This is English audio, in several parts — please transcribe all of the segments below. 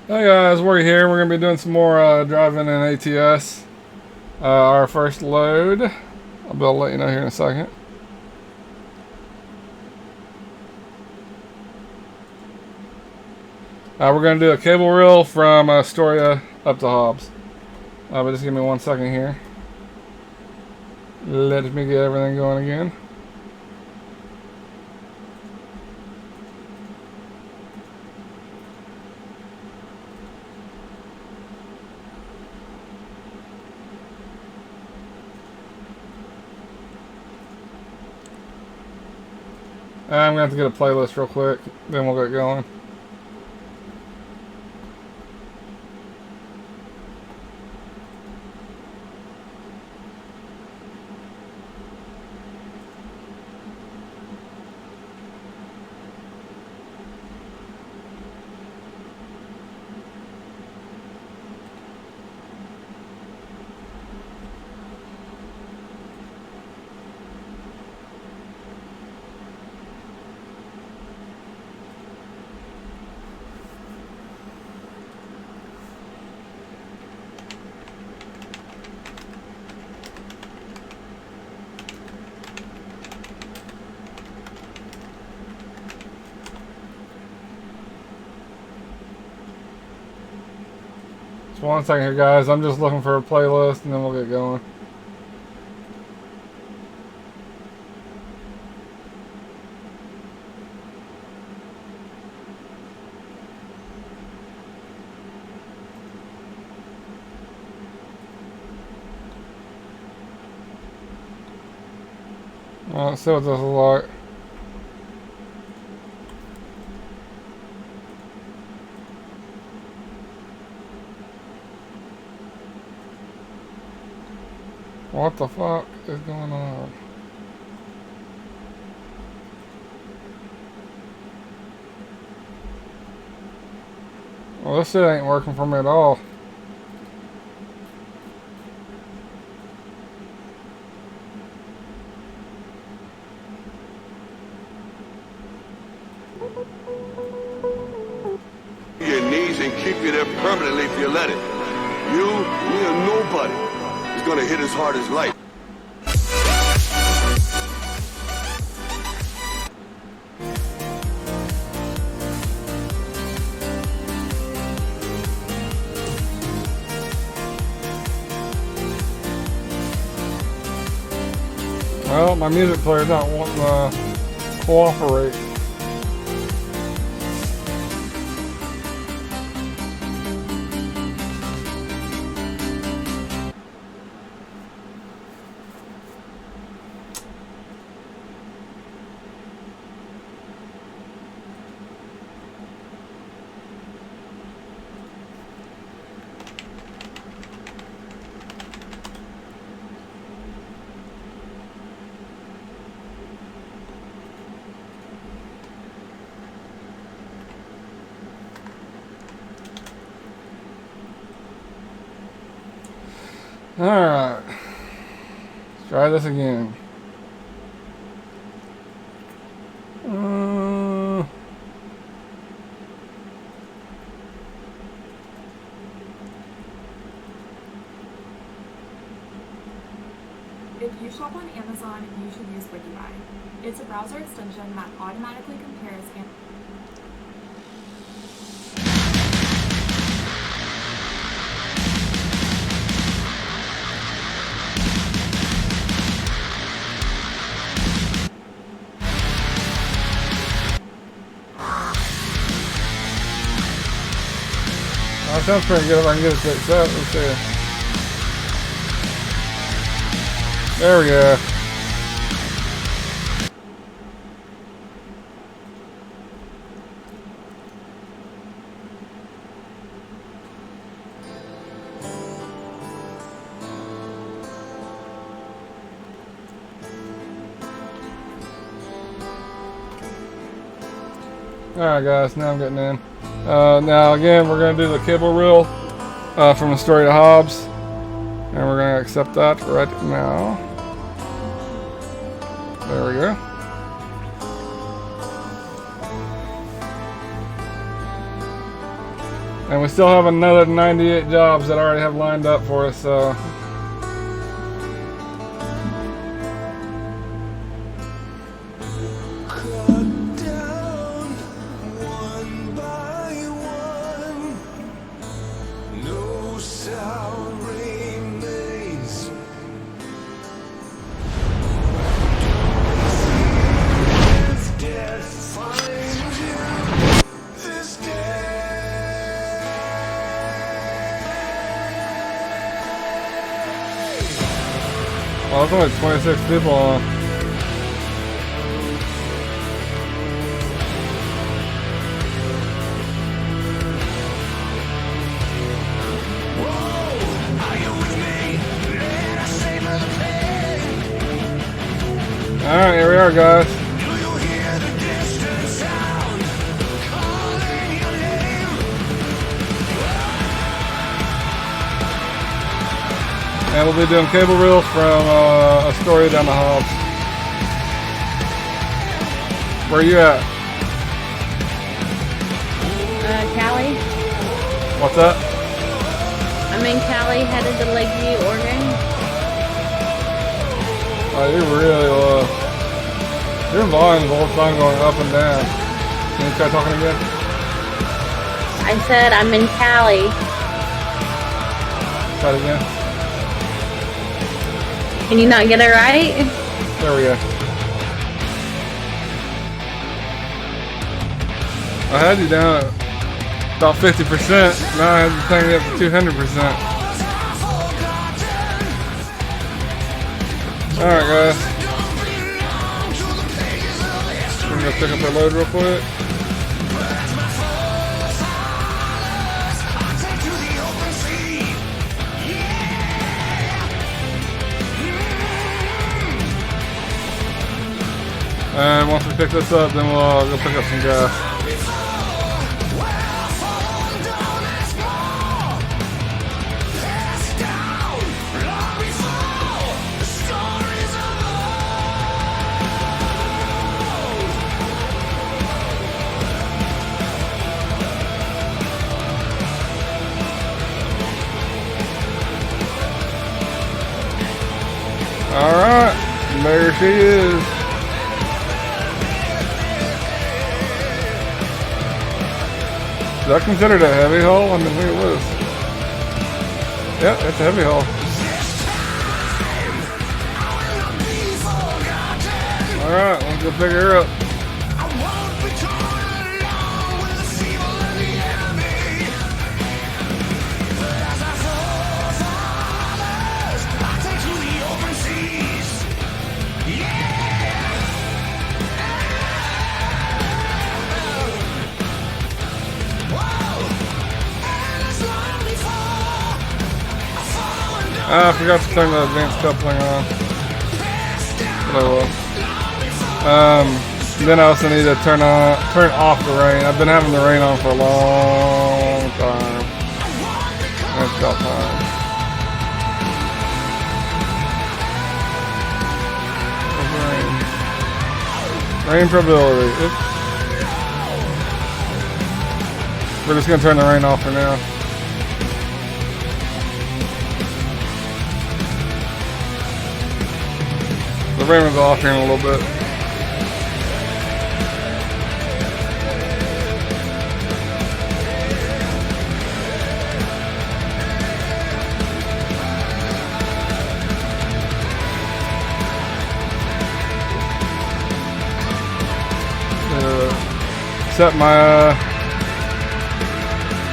Hey guys, Worggy here. We're going to be doing some more driving in ATS. Our first load. I'll be able to let you know here in a second. We're going to do a cable reel from Astoria up to Hobbs. But just give me 1 second here. Let me get everything going again. I'm going to have to get a playlist real quick, then we'll get going. Just 1 second here, guys. I'm just looking for a playlist, and then we'll get going. Let's see what this is like. What the fuck is going on? Well, this shit ain't working for me at all. Your knees and keep you there permanently if you let it. You, me, or nobody is gonna hit as hard as life. Well, my music player's not wanting to cooperate. Alright. Let's try this again. If you shop on Amazon, you should use Worggy and I. It's a browser extension that automatically compares That sounds pretty good if I can get it fixed up. Let's see. There we go. Alright guys, now I'm getting in. Now again, we're going to do the cable reel from Astoria to Hobbs. And we're going to accept that right now. There we go. And we still have another 98 jobs that I already have lined up for us, so. Oh, there's only 26 people on. Alright, here we are, guys. And we'll be doing cable reels from Astoria down to Hobbs. Where are you at? Cali. What's that? I'm in Cali, headed to Lakeview, Oregon. Oh, you're really low. Your volume's the whole time going up and down. Can you try talking again? I said I'm in Cali. Try it again. Can you not get it right? There we go. I had you down at about 50%. Now I have you turning it up to 200%. Alright, guys. We're gonna go pick up our load real quick. And once we pick this up, then we'll go pick up some gas. Alright, there she is. Is that considered a heavy haul? I didn't think it was. Yep, it's a heavy haul. Alright, let's go pick her up. I forgot to turn the advanced coupling on. But I will. Then I also need to turn off the rain. I've been having the rain on for a long time. It's about time. Rain probability. Oops. We're just gonna turn the rain off for now. The rain was off here in a little bit. Set my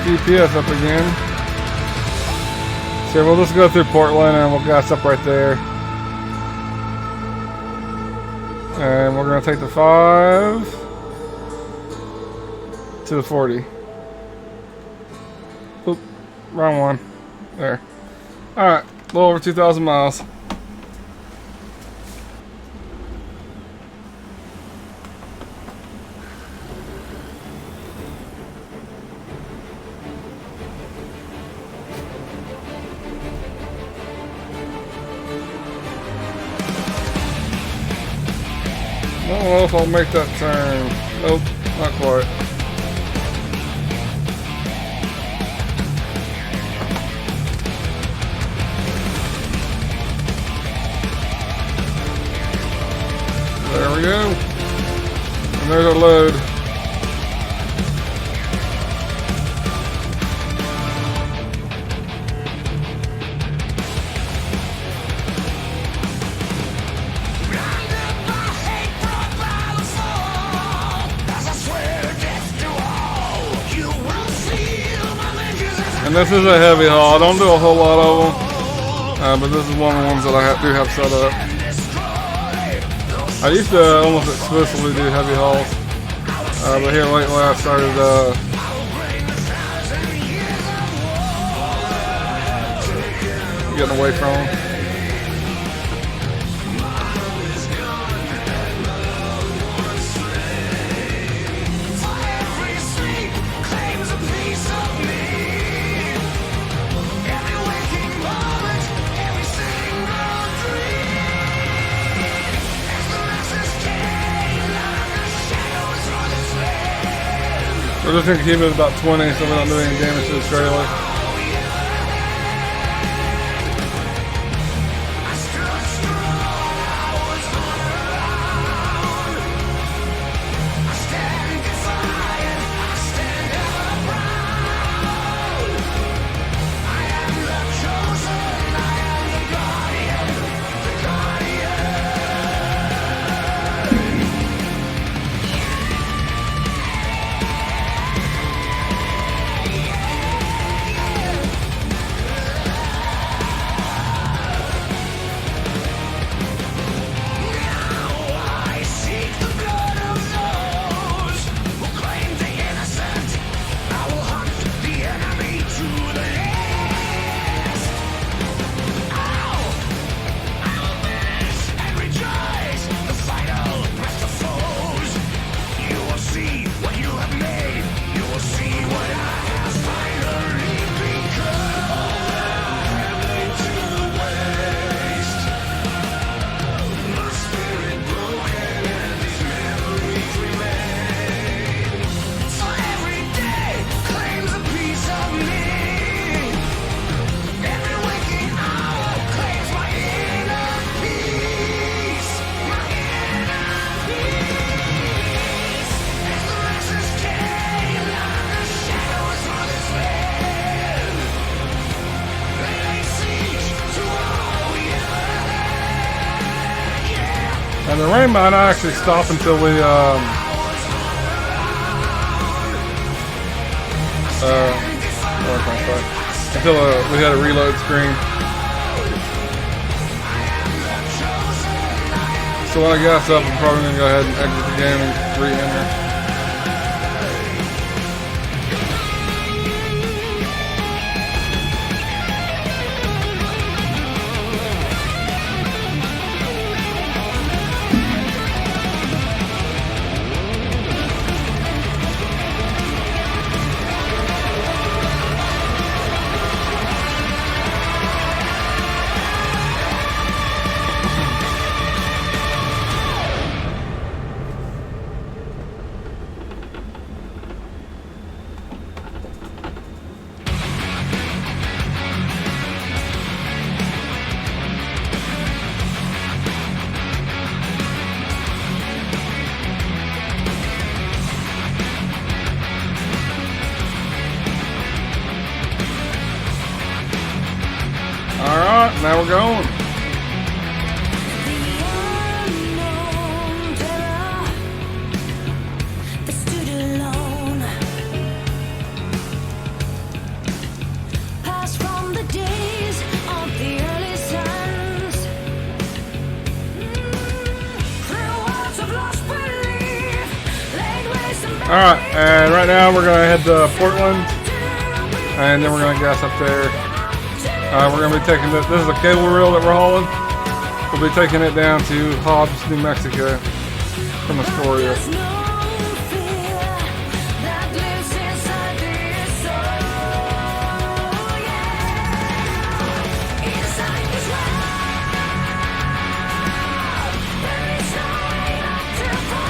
GPS up again. So we'll just go through Portland and we'll gas up right there. And we're going to take the 5 to the 40. Oop, wrong one. There. Alright, a little over 2,000 miles. I don't know if I'll make that turn. Nope, not quite. And there's our load. And this is a heavy haul. I don't do a whole lot of them, but this is one of the ones that I do have set up. I used to almost exclusively do heavy hauls, but here lately I started getting away from them. We're just going to keep it about 20 so we don't do any damage to the trailer. And the rain might not actually stop until we we had a reload screen. So when I gas up, I'm probably gonna go ahead and exit the game and re-enter. Alright, now we're going. Alright, and right now we're going to head to Portland, and then we're going to gas up there. We're going to be taking this is a cable reel that we're hauling. We'll be taking it down to Hobbs, New Mexico from Astoria.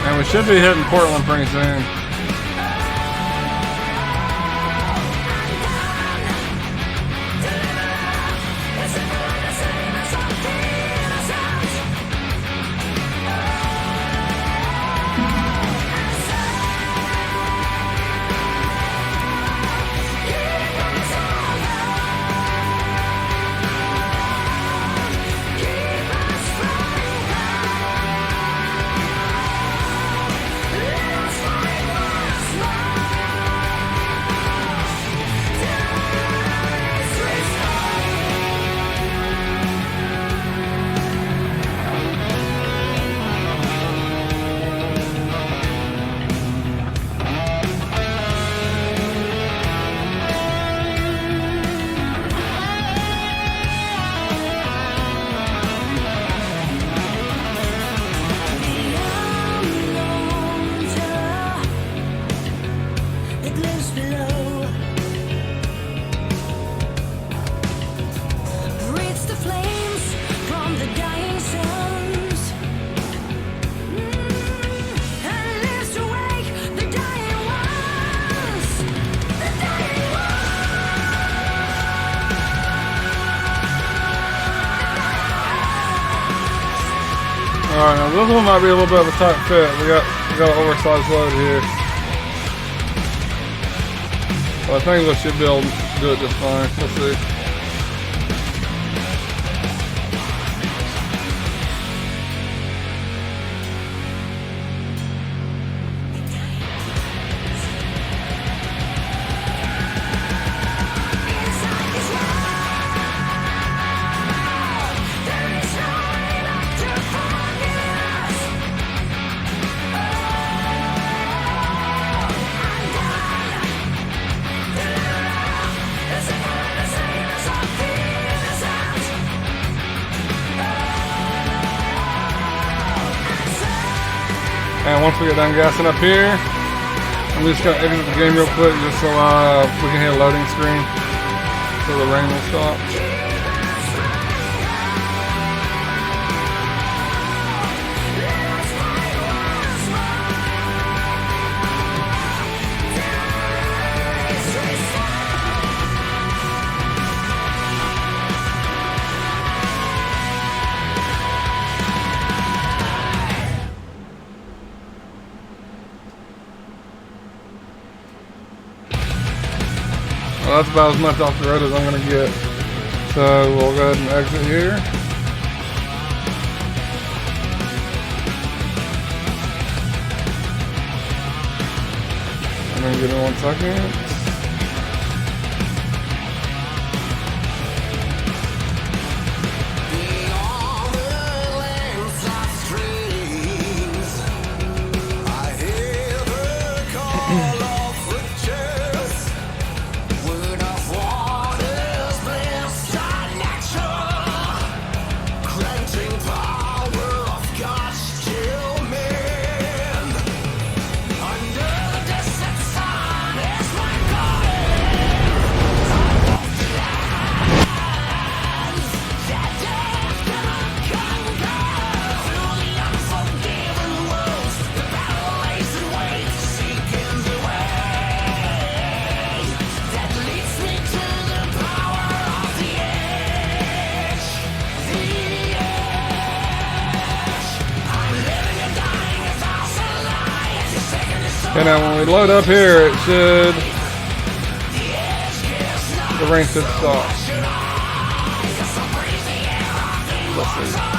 And we should be hitting Portland pretty soon. Alright, now this one might be a little bit of a tight fit. We got an oversized load here. But I think we should be able to do it just fine. Let's see. And once we get done gassing up here, I'm just gonna exit the game real quick just so we can hit a loading screen so the rain will stop. Well, that's about as much off the road as I'm going to get. So we'll go ahead and exit here. And then give it 1 second. Okay, now when we load up here, it should, the rain should stop. Let's see.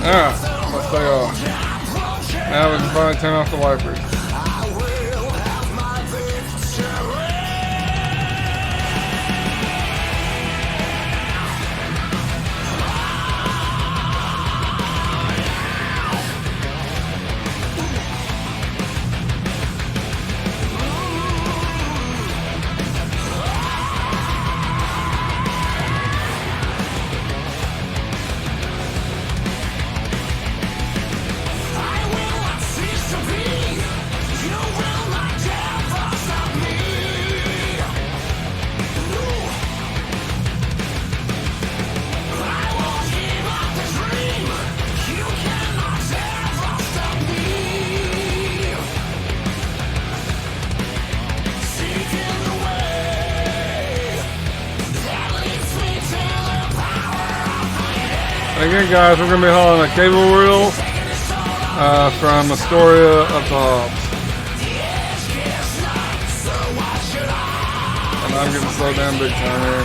Alright, let's stay off. Now we can finally turn off the wipers. Again, guys, we're going to be hauling a cable reel from Astoria up to Hobbs. And I'm getting slowed down big time here.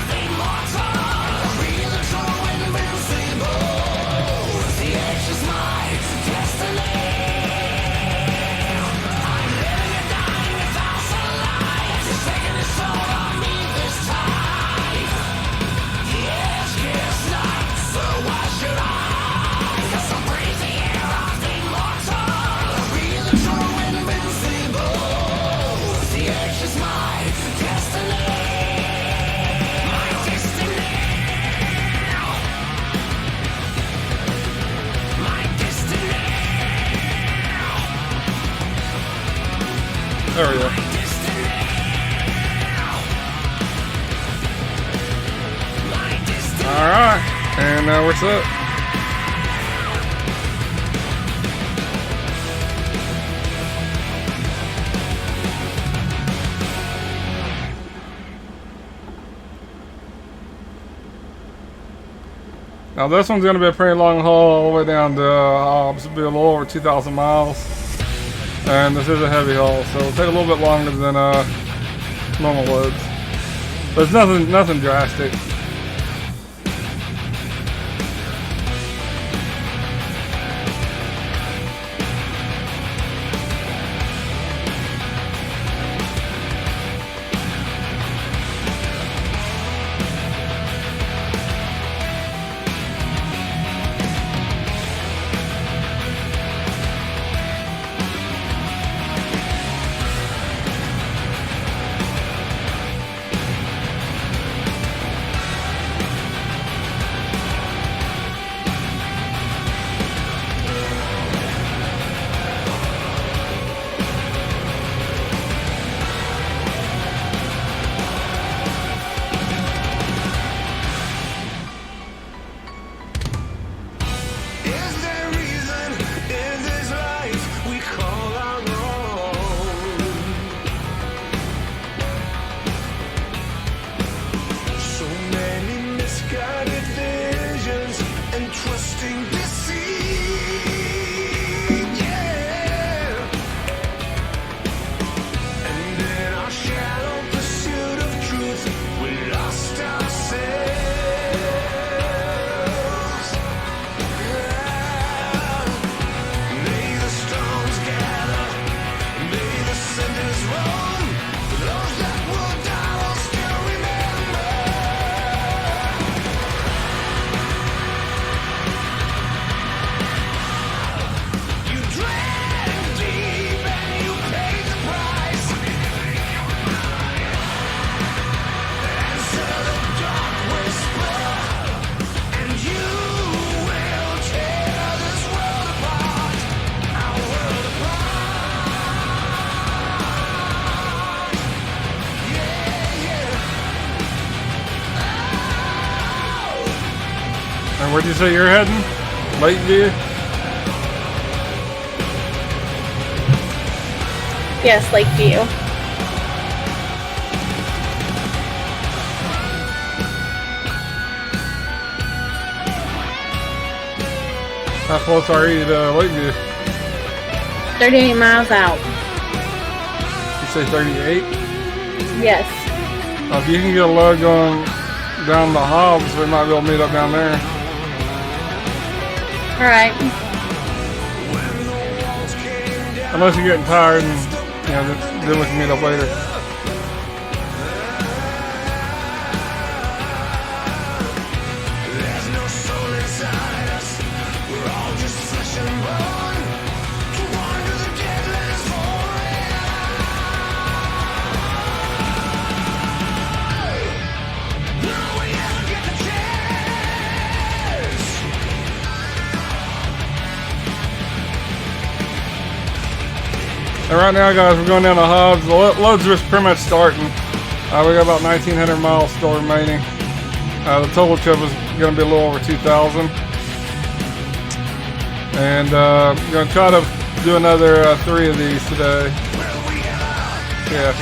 There we go. Alright. Alright, and we're set. Now this one's going to be a pretty long haul all the way down to this will be a little over 2,000 miles. And this is a heavy haul, so it'll take a little bit longer than normal loads. But it's nothing drastic. And where'd you say you're heading? Lakeview? Yes, Lakeview. How close are you to Lakeview? 38 miles out. You say 38? Yes. If you can get a load going down the Hobbs, we might be able to meet up down there. Alright. Unless you're getting tired and, you know, then we can meet up later. And right now, guys, we're going down the Hobbs. The load's just pretty much starting. We got about 1,900 miles still remaining. The total trip is going to be a little over 2,000. And I'm going to try to do another 3 of these today. Yeah.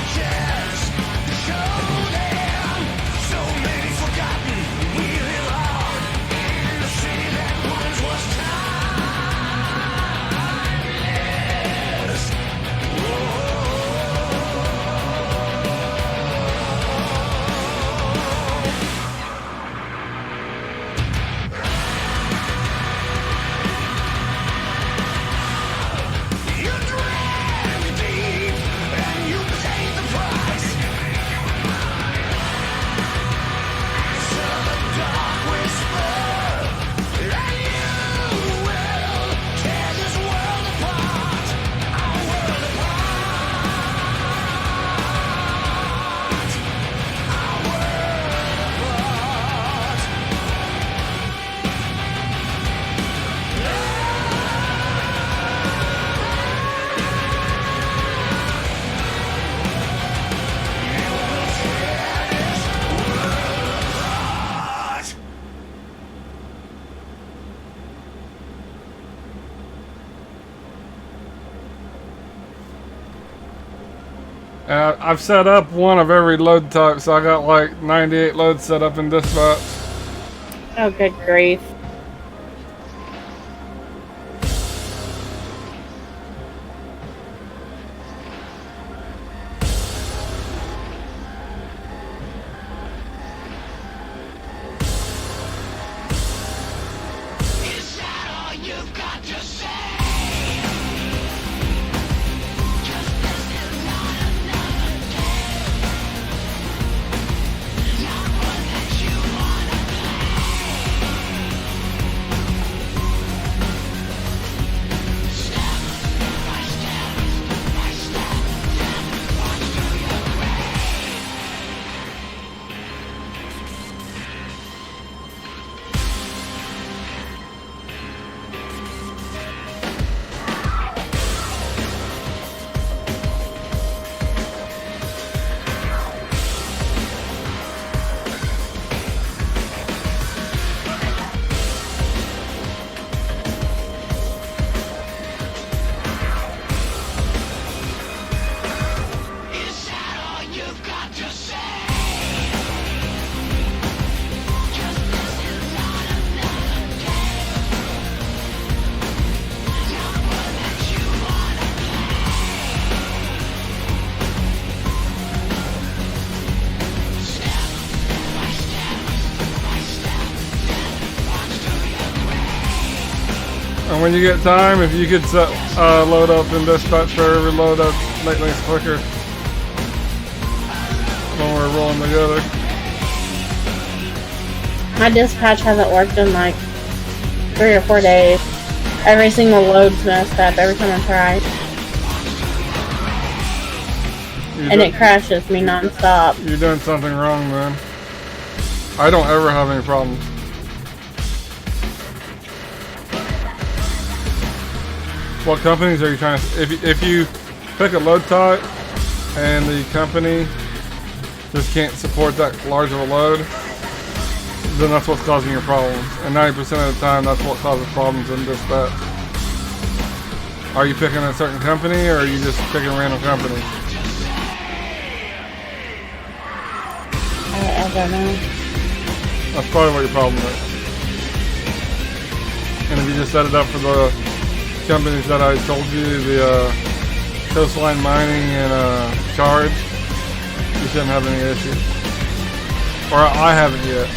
And I've set up one of every load type, so I got like 98 loads set up in dispatch. Oh, good grief. And when you get time, if you could set load up in dispatch for every load up, make things quicker when we're rolling together. My dispatch hasn't worked in like 3 or 4 days. Every single load's messed up every time I try. And it crashes me non-stop. You're doing something wrong, man. I don't ever have any problems. What companies are you trying to... If you pick a load type and the company just can't support that large of a load, then that's what's causing your problems. And 90% of the time, that's what causes problems in dispatch. Are you picking a certain company, or are you just picking a random company? I don't know. That's probably what your problem is. And if you just set it up for the companies that I told you, the Coastline Mining and Charge, you shouldn't have any issues. Or I haven't yet.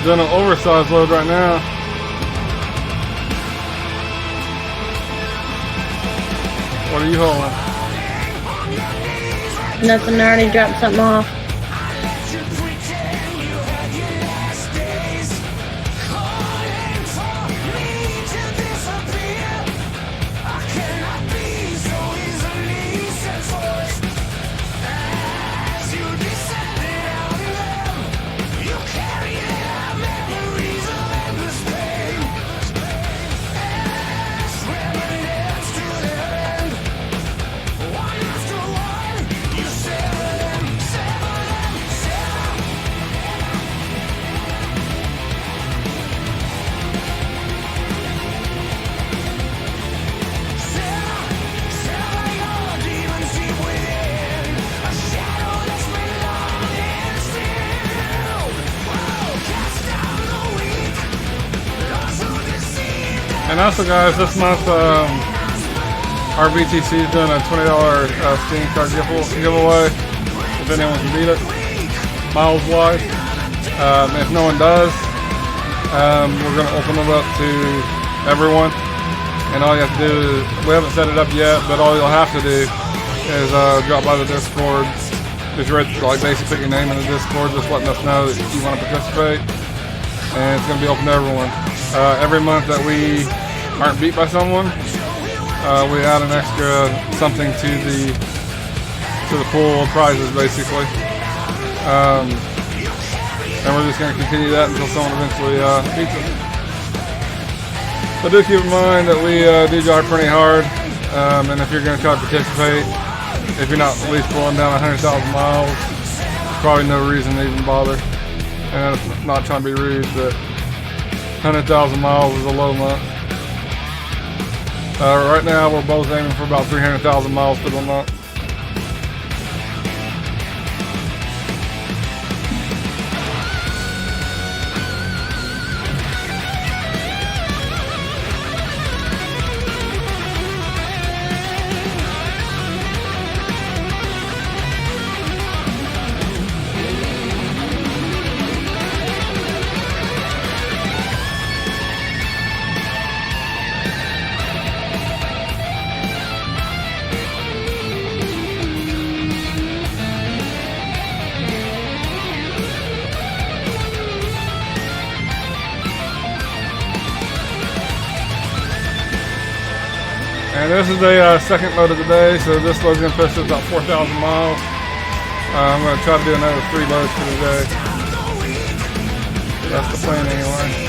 Doing an oversized load right now. What are you holding? Nothing, I already dropped something off. And also, guys, this month our VTC is doing a $20 Steam card giveaway. If anyone can beat it, miles wise. If no one does, we're going to open it up to everyone. And all you have to do is, we haven't set it up yet, but all you'll have to do is drop by the Discord. Just basically put your name in the Discord, just letting us know that you want to participate. And it's going to be open to everyone. Every month that we aren't beat by someone, we add an extra something to the pool of prizes, basically. And we're just going to continue that until someone eventually beats us. So do keep in mind that we do drive pretty hard, and if you're going to try to participate, if you're not at least pulling down 100,000 miles, there's probably no reason to even bother. And I'm not trying to be rude, but 100,000 miles is a low month. Right now, we're both aiming for about 300,000 miles for the month. And this is the second load of the day, so this load's going to push us about 4,000 miles. I'm going to try to do another 3 loads for the day. That's the plan anyway.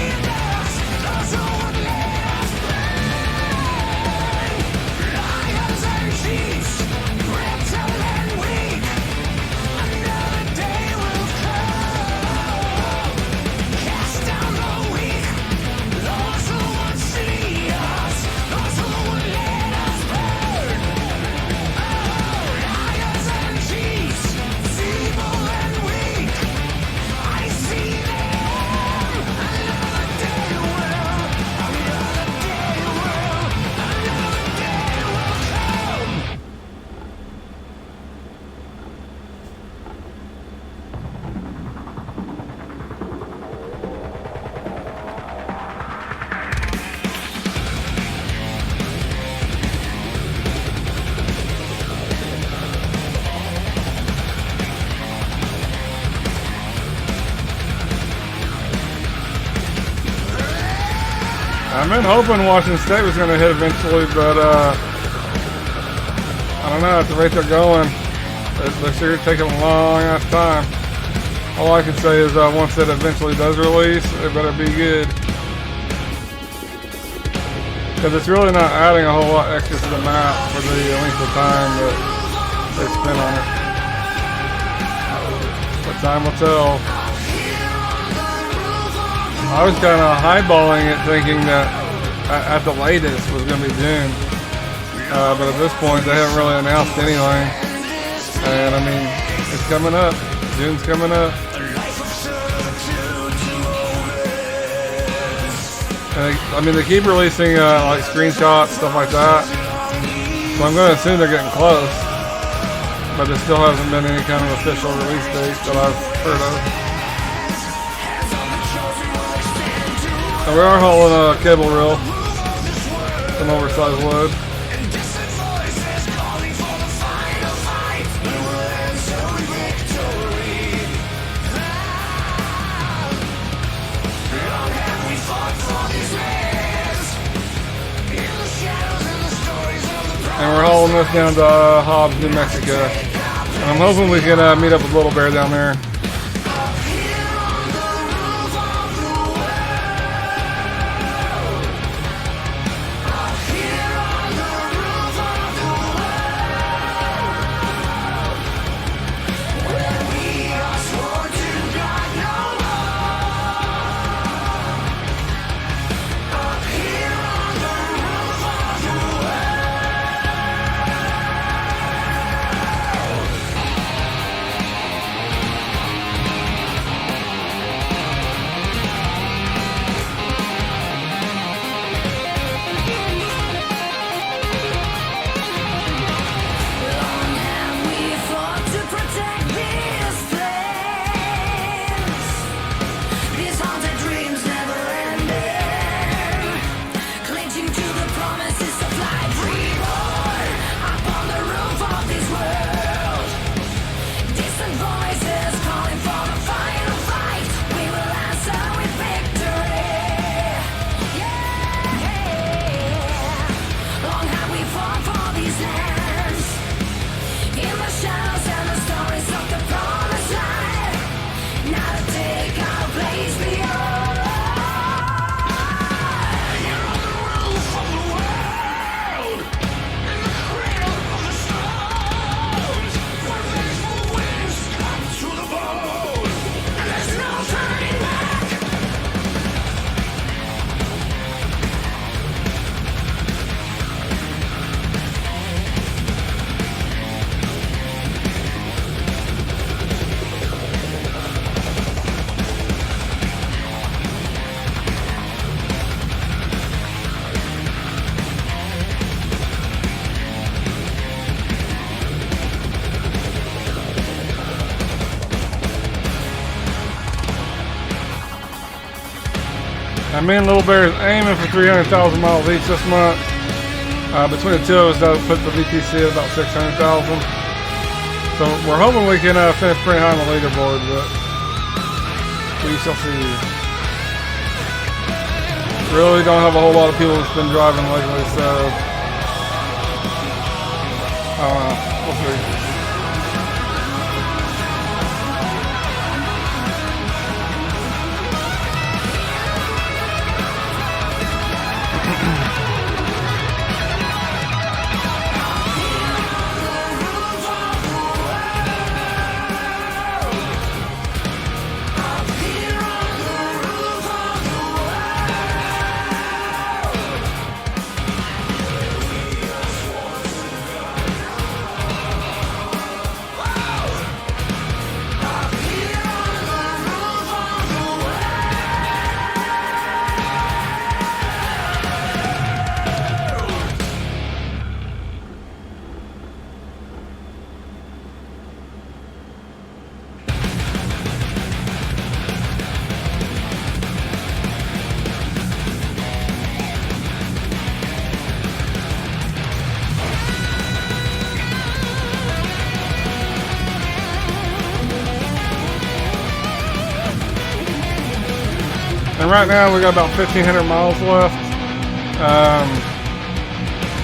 I've been hoping Washington State was going to hit eventually, but I don't know, at the rate they're going, they're sure taking a long ass time. All I can say is once it eventually does release, it better be good. Because it's really not adding a whole lot extra to the map for the length of time that they spend on it. But time will tell. I was kind of highballing it, thinking that at the latest was going to be June. But at this point, they haven't really announced anything. And I mean, it's coming up. June's coming up. And they keep releasing like screenshots, stuff like that. So I'm going to assume they're getting close. But there still hasn't been any kind of official release date that I've heard of. So we are hauling a cable reel, an oversized load. And we're hauling this down to Hobbs, New Mexico. And I'm hoping we can meet up with Little Bear down there. And me and Little Bear is aiming for 300,000 miles each this month. Between the two of us, that would put the VTC at about 600,000. So we're hoping we can finish pretty high on the leaderboard, but we shall see. Really don't have a whole lot of people that's been driving lately, so we'll see. And right now we got about 1,500 miles left.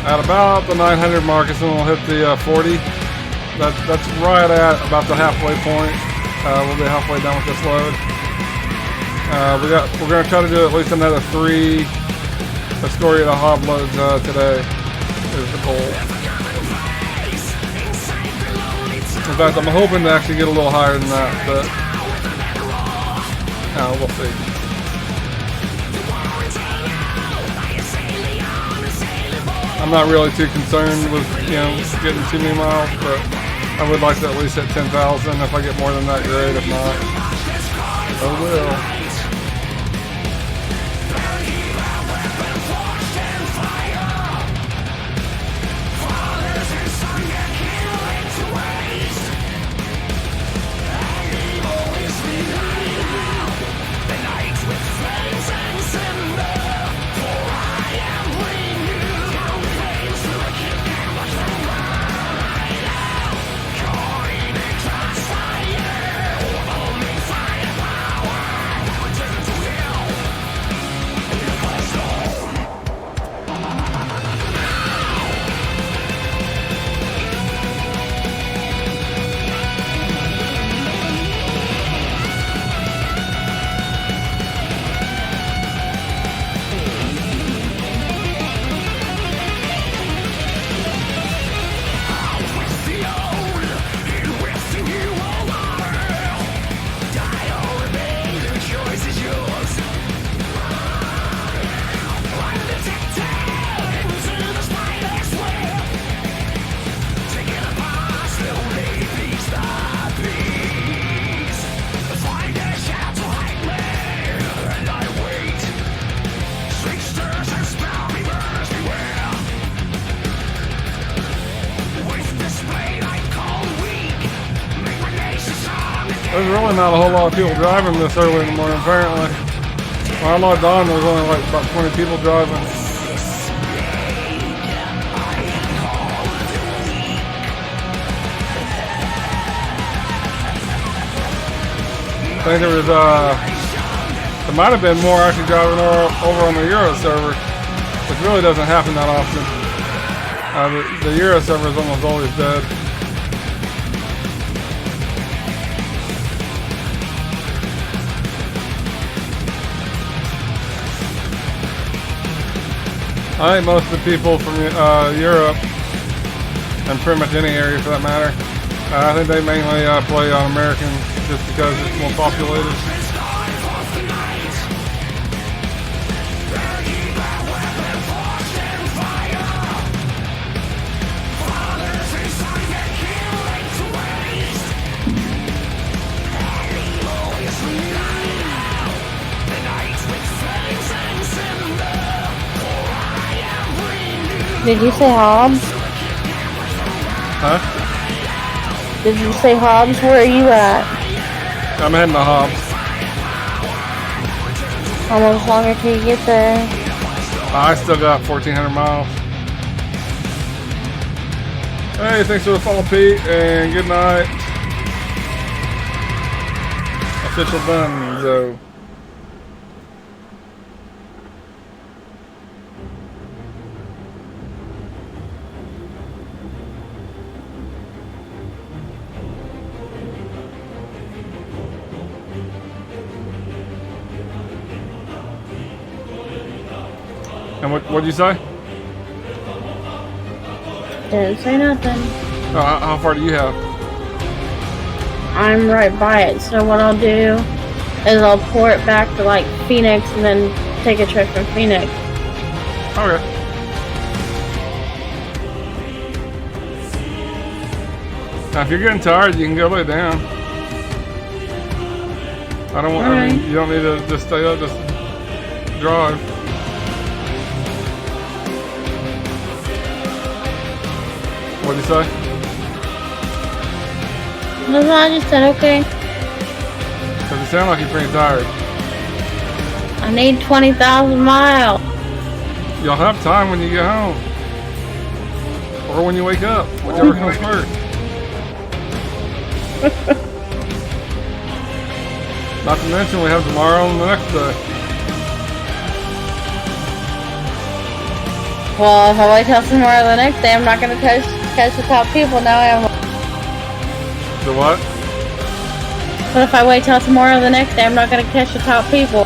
At about the 900 mark is when we'll hit the 40. That's right at about the halfway point. We'll be halfway done with this load. We're gonna try to do at least another 3 Escorial to Hob loads today. Is the goal. In fact, I'm hoping to actually get a little higher than that, but we'll see. I'm not really too concerned with, getting too many miles, but I would like to at least hit 10,000. If I get more than that, great. If not, oh well. There's really not a whole lot of people driving this early in the morning, apparently. When I logged on, there was only like about 20 people driving. I think there might have been more actually driving over on the Euro server, which really doesn't happen that often. The Euro server is almost always dead. I think most of the people from Europe, and pretty much any area for that matter, I think they mainly play on American just because it's more populated. Did you say Hobbs? Huh? Did you say Hobbs? Where are you at? I'm heading to Hobbs. How much longer till you get there? I still got 1,400 miles. Hey, thanks for the follow, Pete, and good night. Official done, though. And what'd you say? Didn't say nothing. Oh, how far do you have? I'm right by it, so what I'll do is I'll pour it back to like Phoenix and then take a trip from Phoenix. Okay. Now, if you're getting tired, you can go lay down. I don't want. I mean, you don't need to just stay up. Just drive. What'd you say? No, I just said okay. Because you sound like you're pretty tired. I need 20,000 miles. You'll have time when you get home. Or when you wake up. Whichever comes first. Not to mention we have tomorrow and the next day. Well, if I wait till tomorrow the next day, I'm not going to catch the top people. Now I am. The what? But if I wait till tomorrow the next day, I'm not going to catch the top people.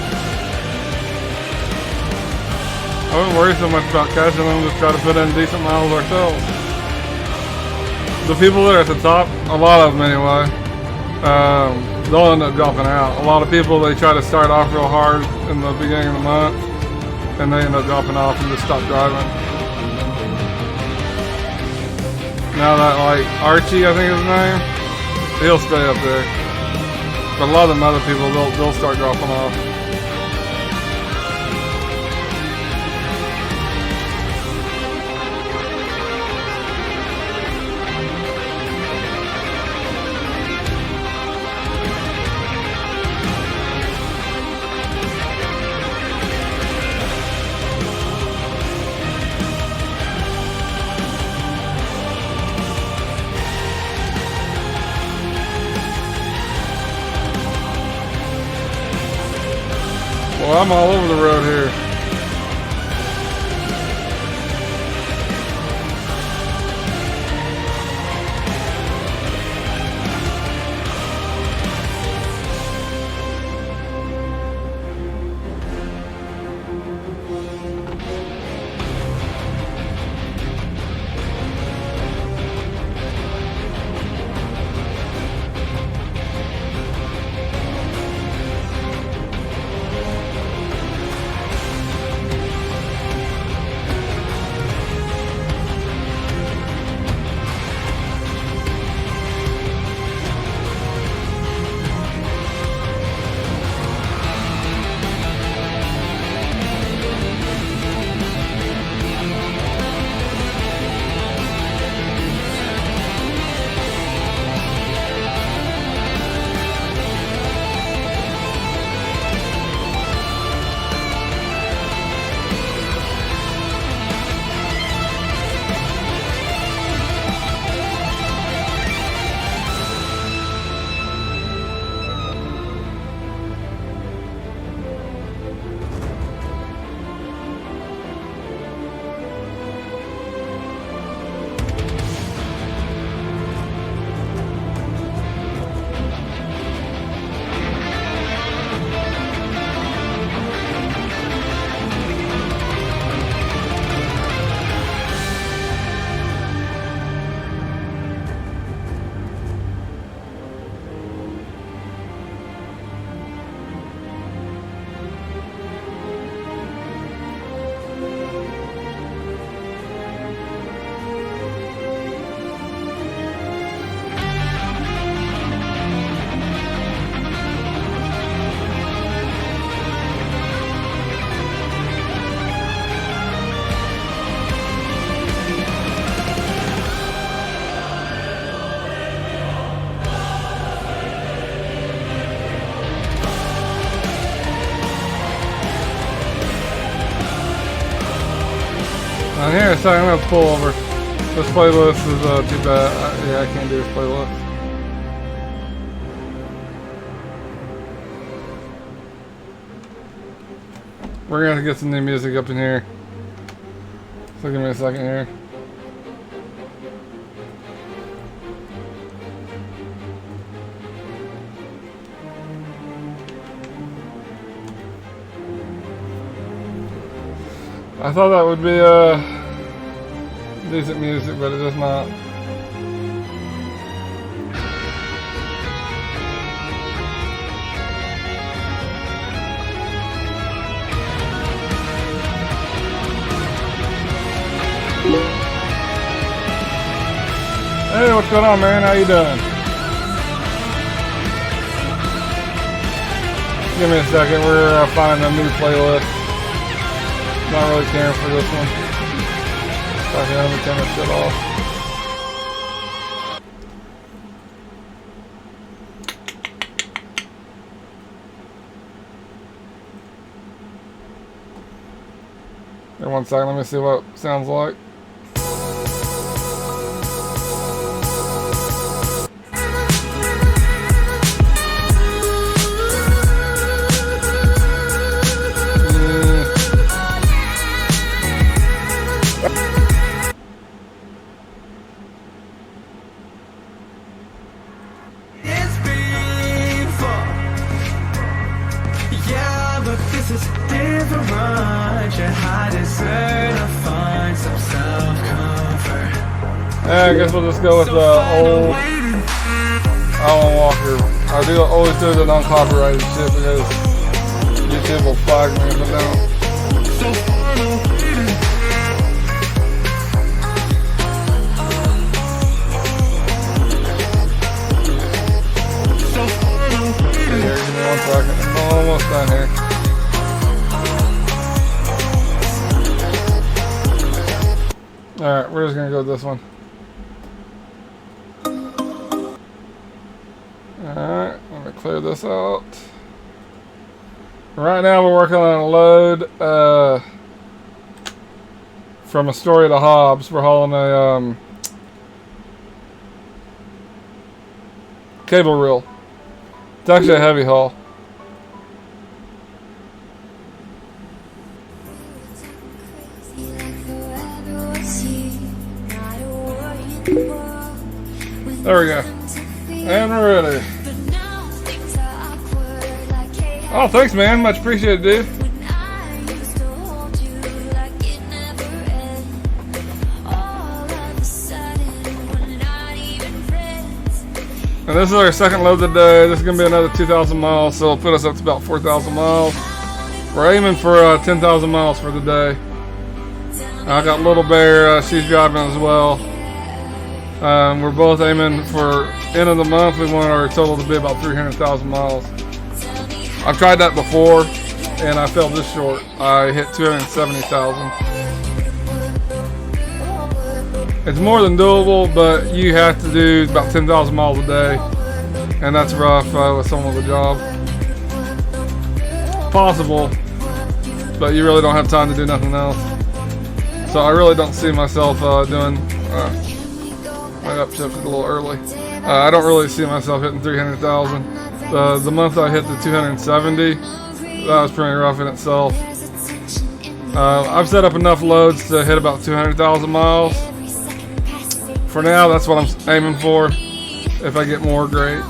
I wouldn't worry so much about catching them, just try to put in decent miles ourselves. The people that are at the top, a lot of them anyway, they'll end up dropping out. A lot of people, they try to start off real hard in the beginning of the month, and they end up dropping off and just stop driving. Now that, like, Archie, I think is his name, he'll stay up there. But a lot of them other people, they'll start dropping off. Well, I'm all over the road here. here in a second, I'm gonna pull over. This playlist is too bad. Yeah, I can't do this playlist. We're gonna get some new music up in here. So give me a second here. I thought that would be decent music, but it is not. Hey, what's going on, man? How you doing? Give me a second. We're finding a new playlist. Not really caring for this one. Okay, let me turn this shit off. Here, one second. Let me see what it sounds like. I guess we'll just go with the old Alan Walker. I do always do the non-copyrighted shit because YouTube will flag me if I don't. Here, give me 1 second. I'm almost done here. Alright, we're just gonna go with this one. Alright, let me clear this out. Right now we're working on a load from Astoria to Hobbs. We're hauling a cable reel. It's actually a heavy haul. There we go. And we're ready. Oh, thanks, man. Much appreciated, dude. And this is our second load of the day. This is going to be another 2,000 miles, so it'll put us up to about 4,000 miles. We're aiming for 10,000 miles for the day. I got Little Bear. She's driving as well. We're both aiming for end of the month. We want our total to be about 300,000 miles. I've tried that before, and I fell just short. I hit 270,000. It's more than doable, but you have to do about 10,000 miles a day, and that's rough with someone with a job. Possible, but you really don't have time to do nothing else. So I really don't see myself doing. I got shifted a little early. I don't really see myself hitting 300,000. The month I hit the 270, that was pretty rough in itself. I've set up enough loads to hit about 200,000 miles. For now, that's what I'm aiming for. If I get more, great.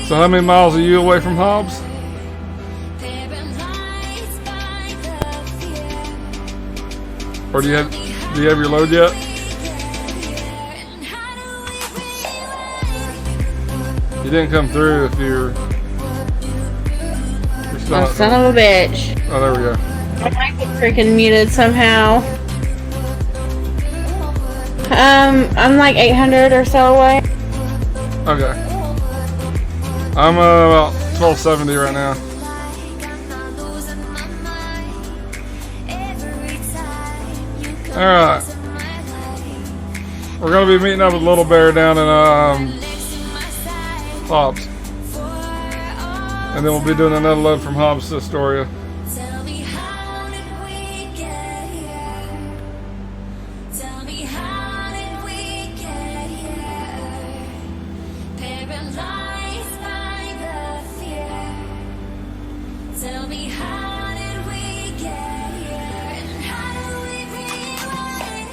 So how many miles are you away from Hobbs? Or do you have your load yet? You didn't come through if you're still Oh, son of a bitch. Oh, there we go. I might get freaking muted somehow. I'm like 800 or so away. Okay. I'm about 1270 right now. Alright. We're gonna be meeting up with Little Bear down in Hobbs. And then we'll be doing another load from Hobbs to Astoria. Tell me how did we get here? Tell me how did we get here? Paralyzed by the fear. Tell me how did we get here? And how do we rewind?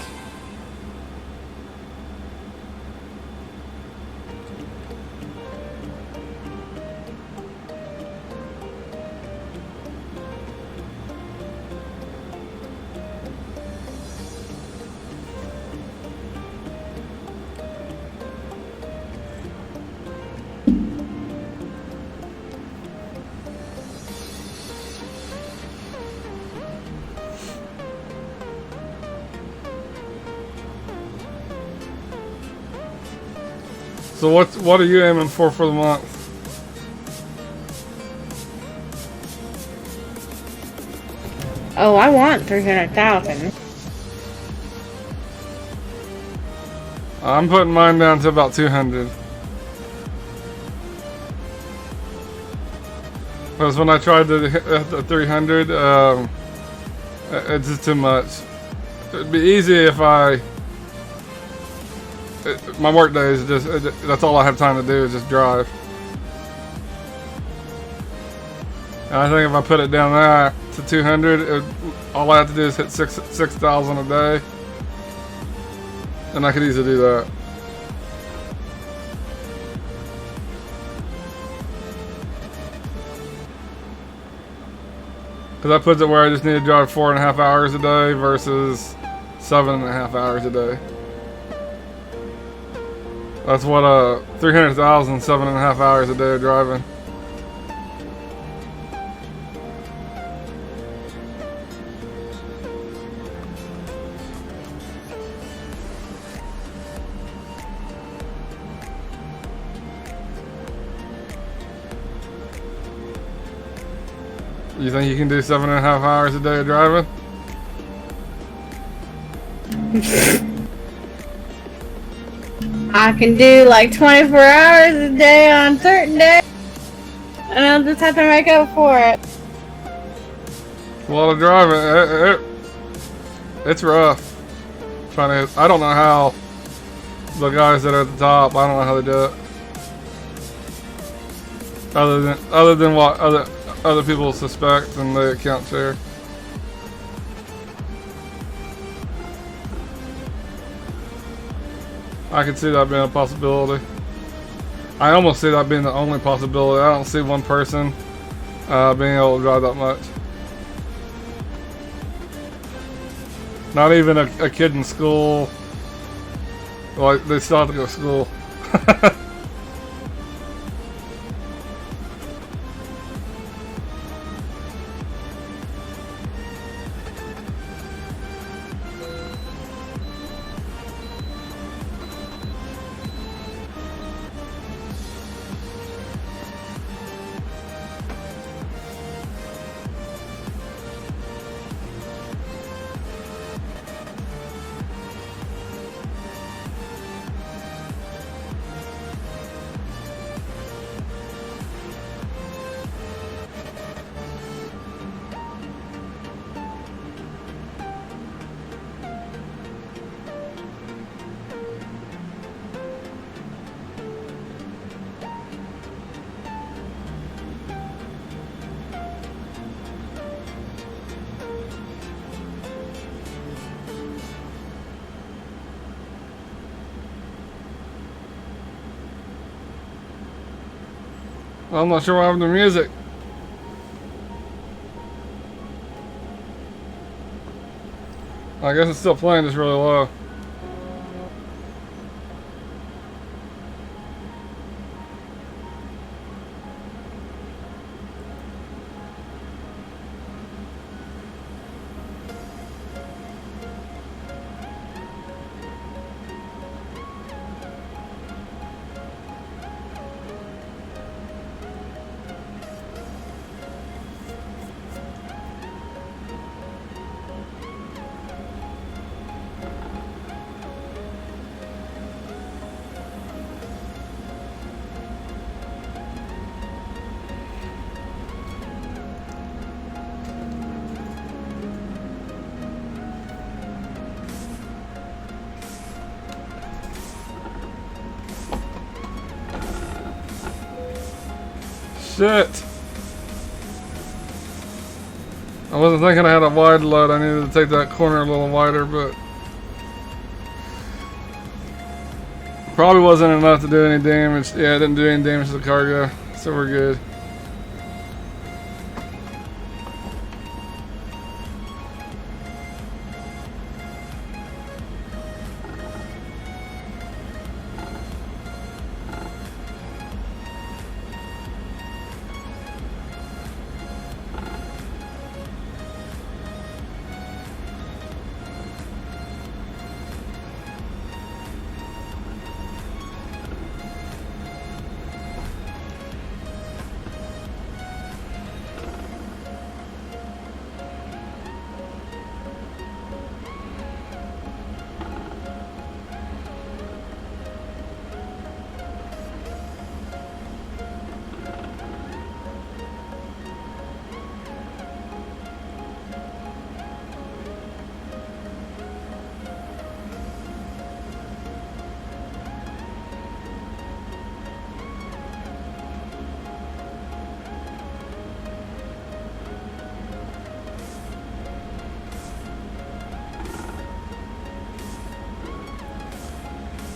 So what are you aiming for the month? Oh, I want 300,000. I'm putting mine down to about 200. Because when I tried to hit the 300, it's just too much. It'd be easy if my work day is just, that's all I have time to do is just drive. And I think if I put it down there to 200, all I have to do is hit 6,000 a day. And I could easily do that. Because that puts it where I just need to drive 4.5 hours a day versus 7.5 hours a day. That's what 300,000, 7.5 hours a day of driving. You think you can do 7.5 hours a day of driving? I can do like 24 hours a day on certain days. And I'll just have to make up for it. A lot of driving. It's rough. I don't know how the guys that are at the top, I don't know how they do it. Other than what other people suspect and they account share. I could see that being a possibility. I almost see that being the only possibility. I don't see one person being able to drive that much. Not even a kid in school. Like, they still have to go to school. I'm not sure what happened to music. I guess it's still playing just really low. Shit. I wasn't thinking I had a wide load. I needed to take that corner a little wider, but probably wasn't enough to do any damage. Yeah, it didn't do any damage to the cargo, so we're good.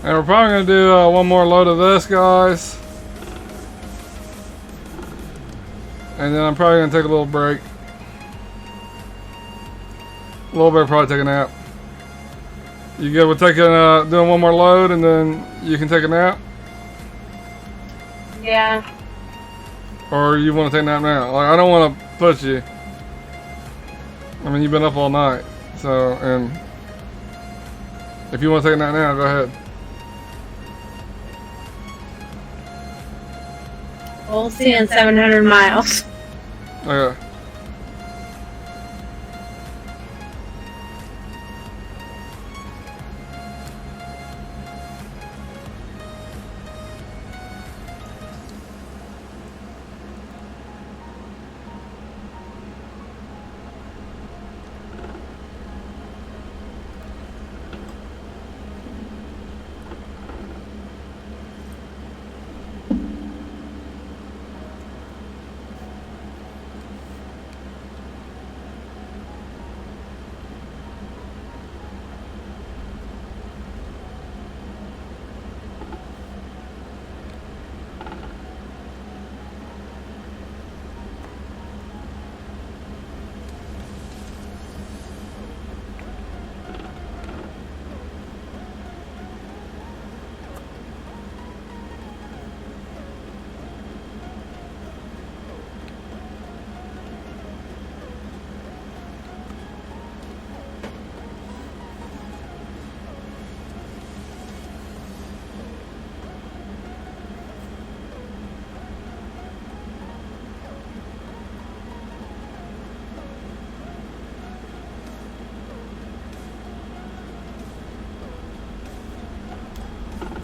And we're probably going to do one more load of this, guys. And then I'm probably going to take a little break. A little bit, probably take a nap. You good with taking, doing one more load and then you can take a nap? Yeah. Or you want to take a nap now? Like, I don't want to push you. I mean, you've been up all night. So, and if you want to take a nap now, go ahead. We'll see in 700 miles. Okay.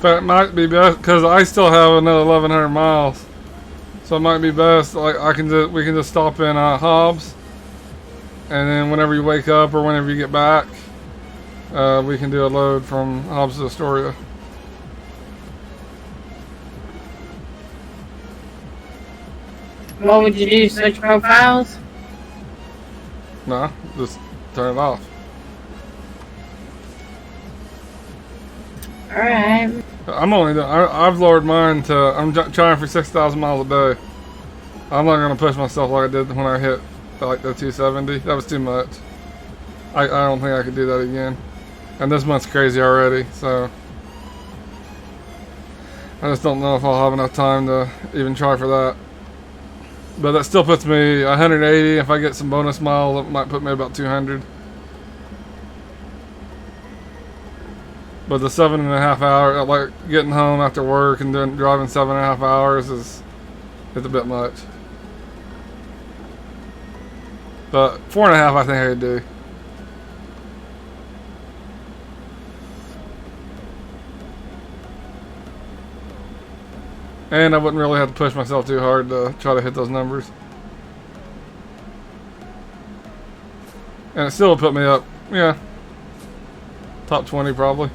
But it might be best because I still have another 1,100 miles, so it might be best. Like we can just stop in Hobbs, and then whenever you wake up or whenever you get back, we can do a load from Hobbs to Astoria. What would you do? Switch profiles? No, just turn it off. Alright. I've lowered mine to, I'm trying for 6,000 miles a day. I'm not going to push myself like I did when I hit like the 270. That was too much. I don't think I could do that again. And this month's crazy already, so I just don't know if I'll have enough time to even try for that. But that still puts me 180. If I get some bonus miles, it might put me about 200. But the 7.5 hours, like getting home after work and then driving 7.5 hours is a bit much. But 4.5 I think I could do. And I wouldn't really have to push myself too hard to try to hit those numbers. And it still would put me up, yeah, top 20 probably.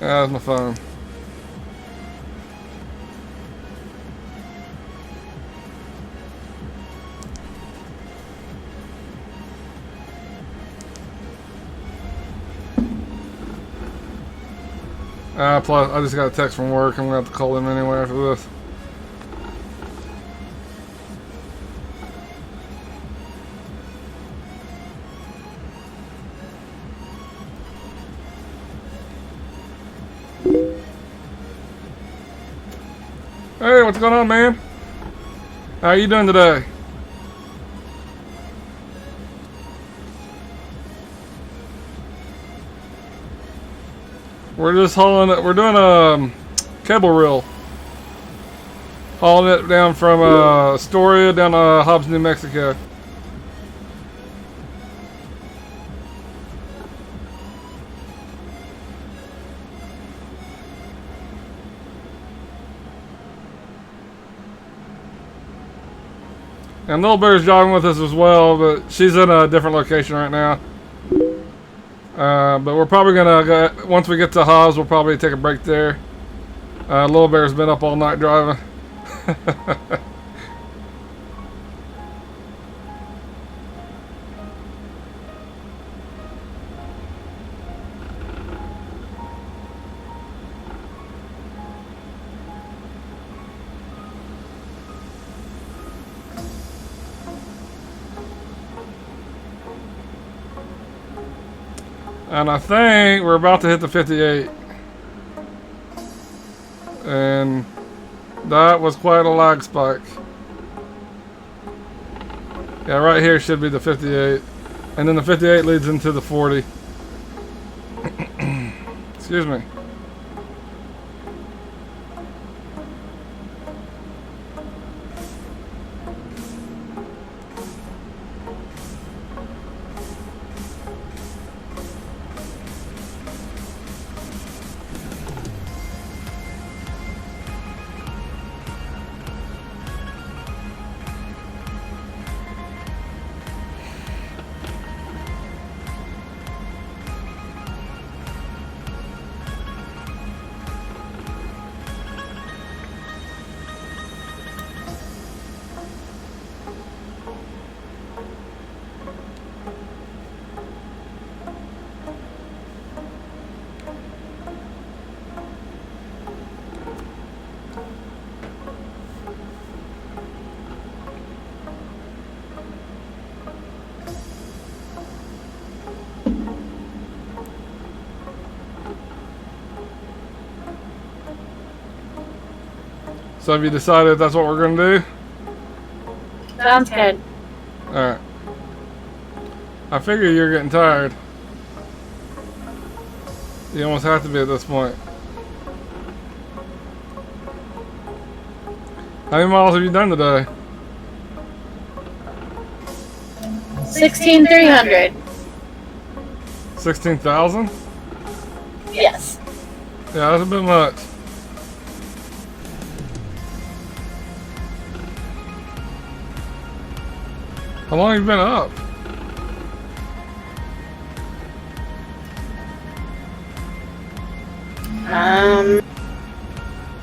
That's my phone. Plus, I just got a text from work. I'm gonna have to call him anyway after this. Hey, what's going on, man? How are you doing today? We're just hauling it. We're doing a cable reel. Hauling it down from Astoria down to Hobbs, New Mexico. And Little Bear's jogging with us as well, but she's in a different location right now. But we're probably gonna go, once we get to Hobbs, we'll probably take a break there. Little Bear's been up all night driving. And I think we're about to hit the 58. And that was quite a lag spike. Yeah, right here should be the 58. And then the 58 leads into the 40. Excuse me. So have you decided that's what we're going to do? Sounds good. Alright. I figure you're getting tired. You almost have to be at this point. How many miles have you done today? 16,300. 16,000? Yes. Yeah, that's a bit much. How long have you been up?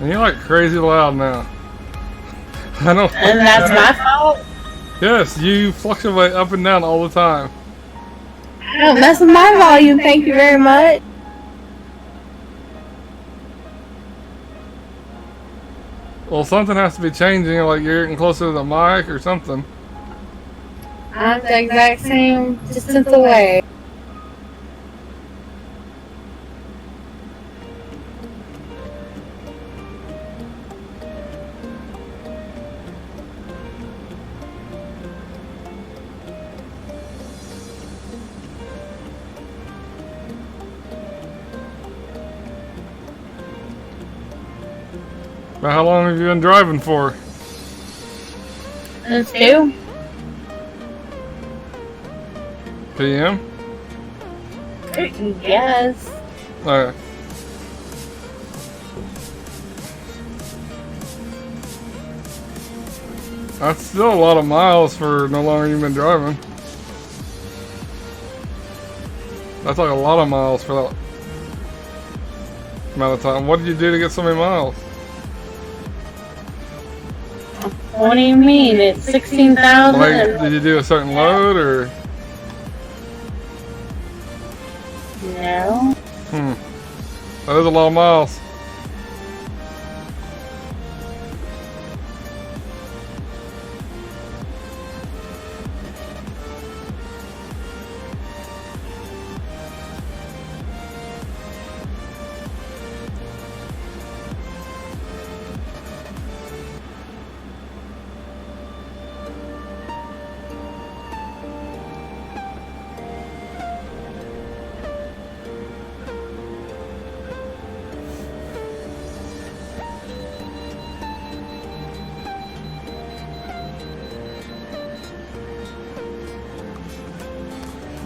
And you're like crazy loud now. I don't. And that's my fault? Yes, you fluctuate up and down all the time. I don't mess with my volume, thank you very much. Well, something has to be changing, like you're getting closer to the mic or something. I'm the exact same distance away. But how long have you been driving for? It's 2 PM? Yes. Alright. That's still a lot of miles for no longer you've been driving. That's like a lot of miles for that. amount of time. What did you do to get so many miles? What do you mean? It's 16,000. Like, did you do a certain load or? No. That is a lot of miles.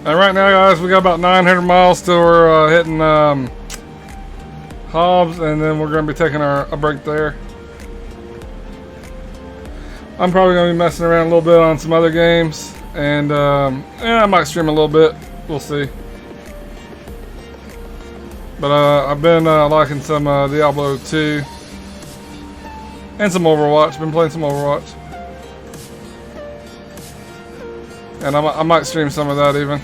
And right now, guys, we got about 900 miles till we're hitting Hobbs, and then we're going to be taking a break there. I'm probably going to be messing around a little bit on some other games, and I might stream a little bit. We'll see. But I've been liking some Diablo 2 and some Overwatch. Been playing some Overwatch, and I might stream some of that even.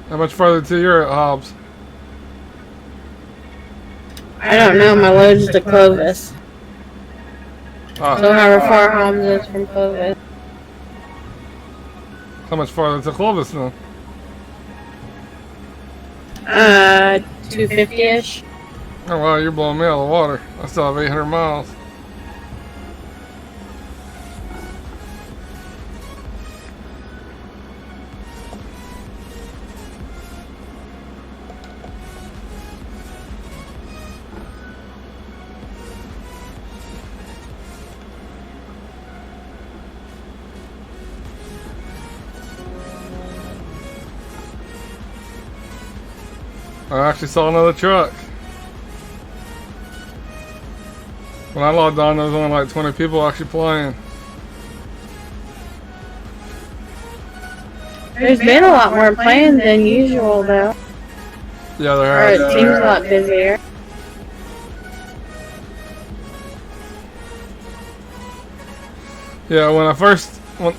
How much farther to your Hobbs? I don't know. My load's to Clovis. Ah, So however far Hobbs is from Clovis. how much farther to Clovis then? 250-ish. Oh wow, you're blowing me out of the water. I still have 800 miles. I actually saw another truck. When I logged on, there was only like 20 people actually playing. There's been a lot more playing than usual, though. Yeah, there Or has. it seems a lot busier. Yeah,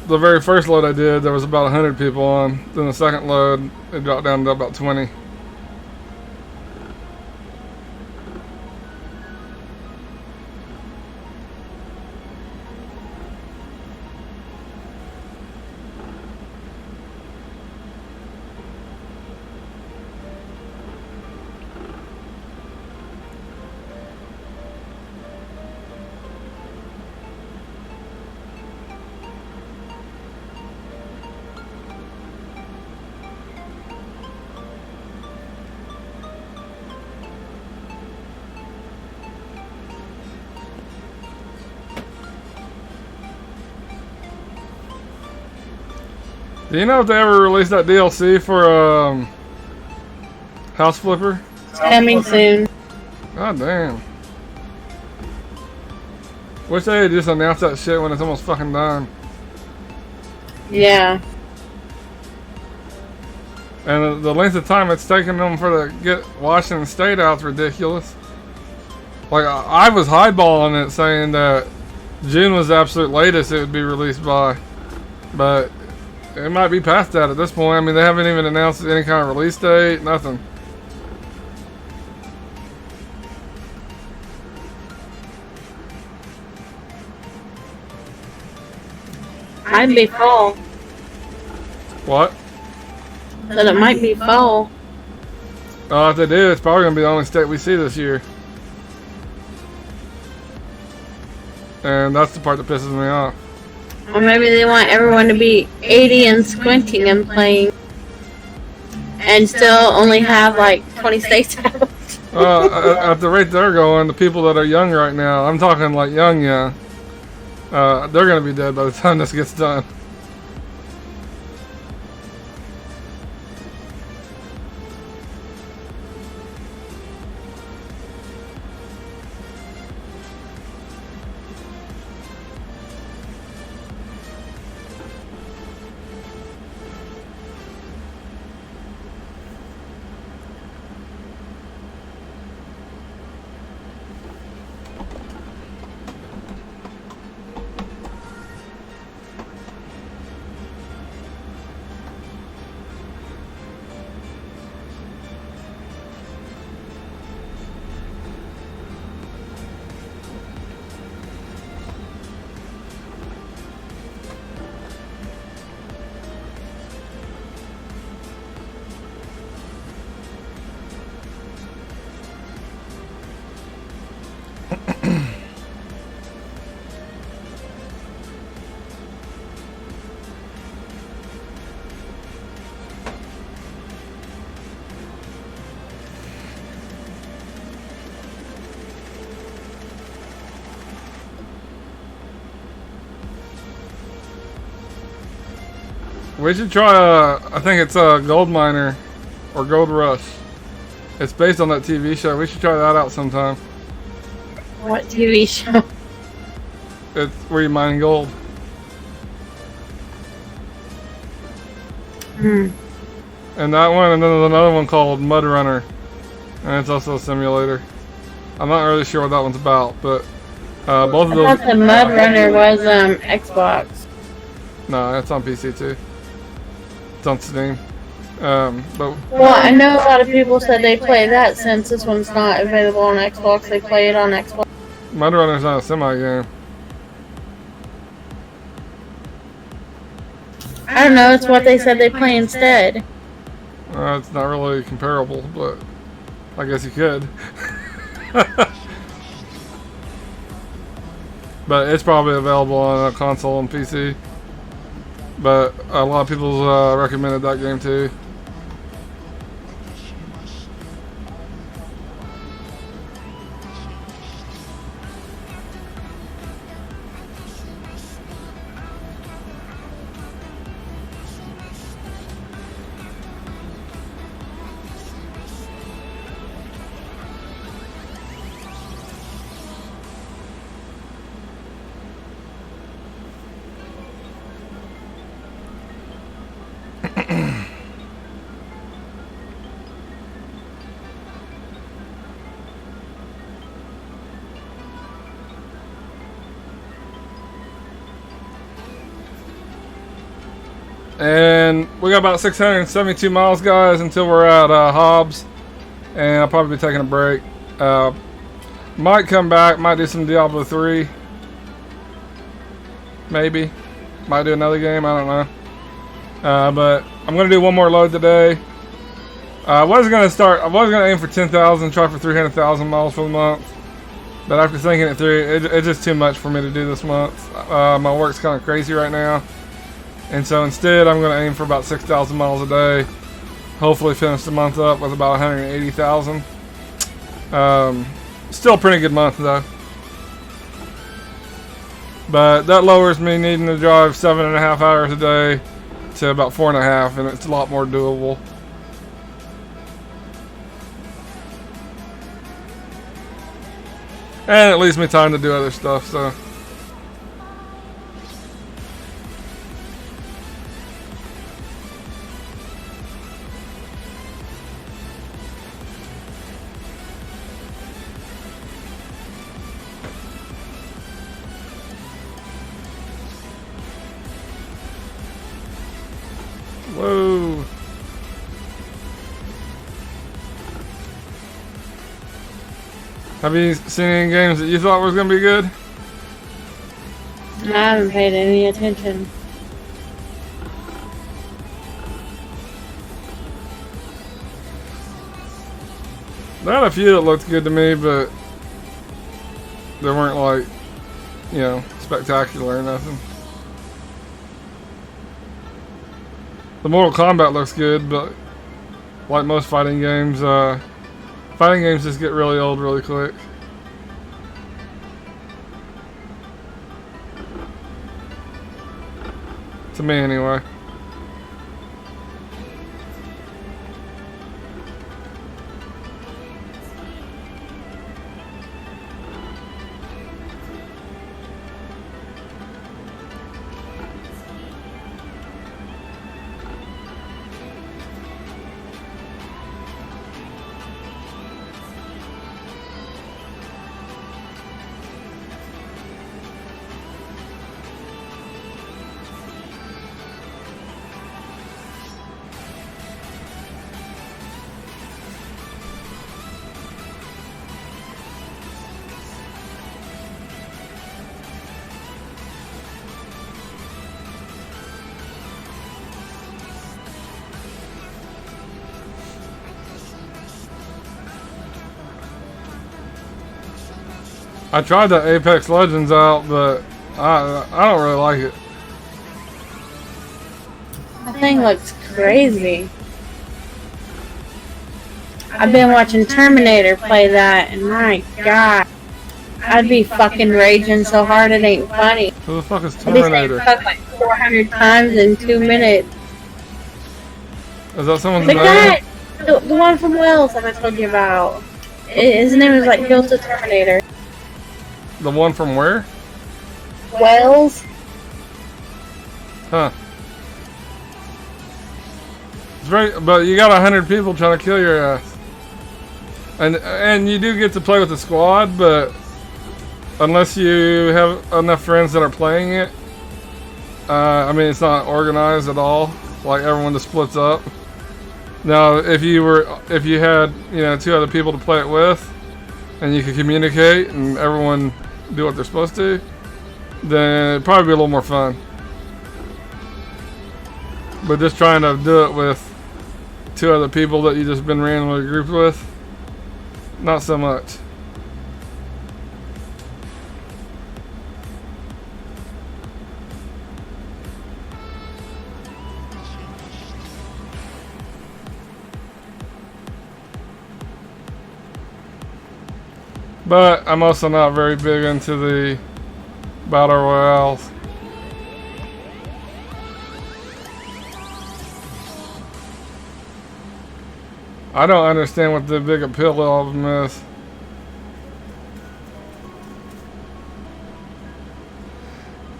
the very first load I did, there was about 100 people on. Then the second load, it dropped down to about 20. Do you know if they ever released that DLC for House Flipper? Coming soon. God damn. Wish they had just announced that shit when it's almost fucking done. Yeah. And the length of time it's taken them for the get Washington State out's ridiculous. Like I was highballing it, saying that June was the absolute latest it would be released by, but it might be past that at this point. I mean, they haven't even announced any kind of release date, nothing. Might be fall. What? But it might be fall. If they do, it's probably gonna be the only state we see this year. And that's the part that pisses me off. Or maybe they want everyone to be 80 and squinting and playing. And still only have like 20 states out. At the rate they're going, the people that are young right now, I'm talking like young, they're gonna be dead by the time this gets done. We should try, I think it's a Gold Miner or Gold Rush. It's based on that TV show. We should try that out sometime. What TV show? It's where you mine gold. Hmm. And that one, and then there's another one called Mud Runner. And it's also a simulator. I'm not really sure what that one's about, but both of I those... thought the Mud Runner was Xbox. No, it's on PC too. It's on Steam. But Well, I know a lot of people said they play that since this one's not available on Xbox. They play it on Xbox. Mud Runner's not a semi-game. I don't know. It's what they said they play instead. It's not really comparable, but I guess you could. But it's probably available on a console and PC. But a lot of people recommended that game too. And we got about 672 miles, guys, until we're at Hobbs. And I'll probably be taking a break. Might come back, might do some Diablo 3. Maybe. Might do another game, I don't know. But I'm going to do one more load today. I was going to aim for 10,000, try for 300,000 miles for the month. But after thinking it through, it's just too much for me to do this month. My work's kind of crazy right now. And so instead, I'm going to aim for about 6,000 miles a day. Hopefully finish the month up with about 180,000. Still a pretty good month though. But that lowers me needing to drive 7.5 hours a day to about 4.5, and it's a lot more doable. And it leaves me time to do other stuff, so. Whoa. Have you seen any games that you thought was going to be good? I haven't paid any attention. There had a few that looked good to me, but they weren't like, you know, spectacular or nothing. The Mortal Kombat looks good, but like most fighting games just get really old really quick. To me, anyway. I tried the Apex Legends out, but I don't really like it. That thing looks crazy. I've been watching Terminator play that, and my god, I'd be fucking raging so hard it ain't funny. Who the fuck is I'd be saying Terminator? fuck like 400 times in 2 minutes. Is that someone's The name? guy, the one from Wales that I told you about. His name is like Guilt of Terminator. The one from where? Wales? Huh. It's very, but you got 100 people trying to kill your ass. And you do get to play with the squad, but unless you have enough friends that are playing it, I mean, it's not organized at all. Like, everyone just splits up. Now, if you had, you know, 2 other people to play it with, and you could communicate, and everyone do what they're supposed to, then it'd probably be a little more fun. But just trying to do it with 2 other people that you just been randomly grouped with, not so much. But I'm also not very big into the battle royales. I don't understand what the big appeal of them is.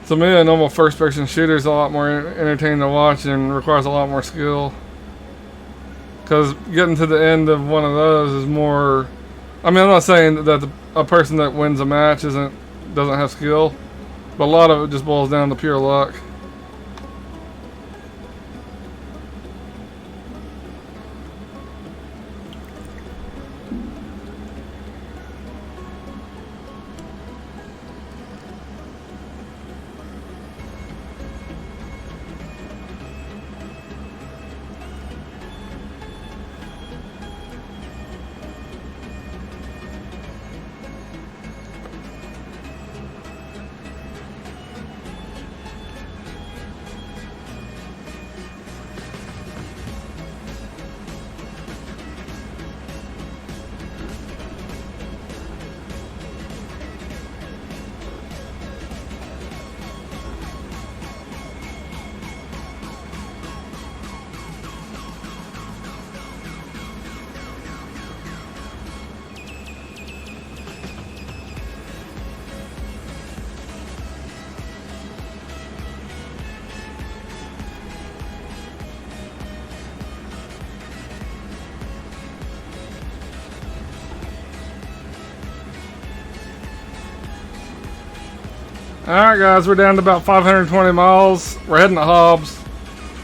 To me, a normal first-person shooter is a lot more entertaining to watch and requires a lot more skill. Because getting to the end of one of those is more... I mean, I'm not saying that a person that wins a match doesn't have skill, but a lot of it just boils down to pure luck. Alright guys, we're down to about 520 miles. We're heading to Hobbs.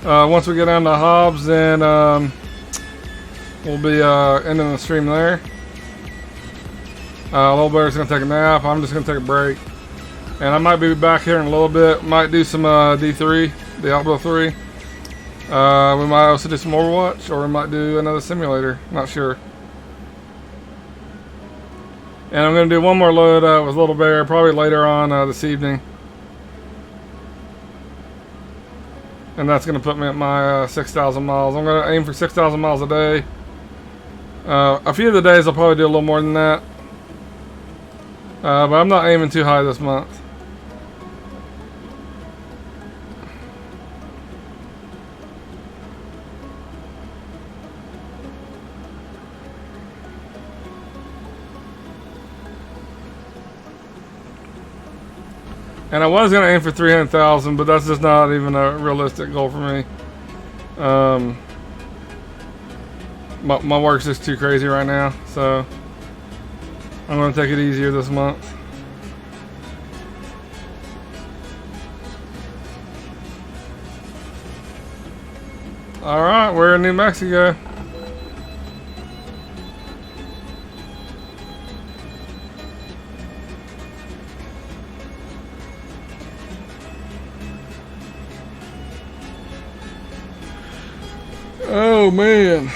Once we get down to Hobbs, then we'll be ending the stream there. Little Bear's going to take a nap. I'm just going to take a break. And I might be back here in a little bit. Might do some D3, Diablo 3. We might also do some Overwatch, or we might do another simulator. Not sure. And I'm going to do one more load with Little Bear, probably later on this evening. And that's going to put me at my 6,000 miles. I'm going to aim for 6,000 miles a day. A few of the days I'll probably do a little more than that. But I'm not aiming too high this month. And I was going to aim for 300,000, but that's just not even a realistic goal for me. My work's just too crazy right now, so I'm going to take it easier this month. Alright, we're in New Mexico. Oh man.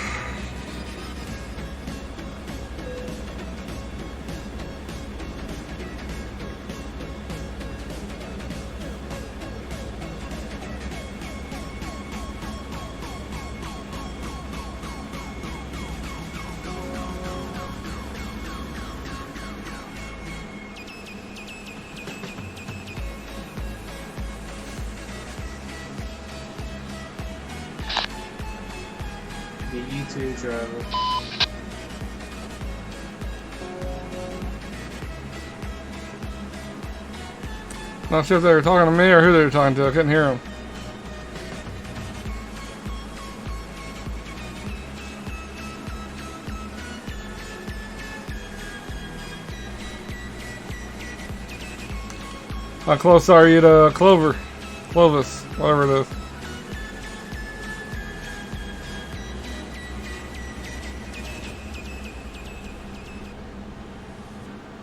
The E2 driver. Not sure if they were talking to me or who they were talking to. I couldn't hear them. How close are you to Clovis, whatever it is.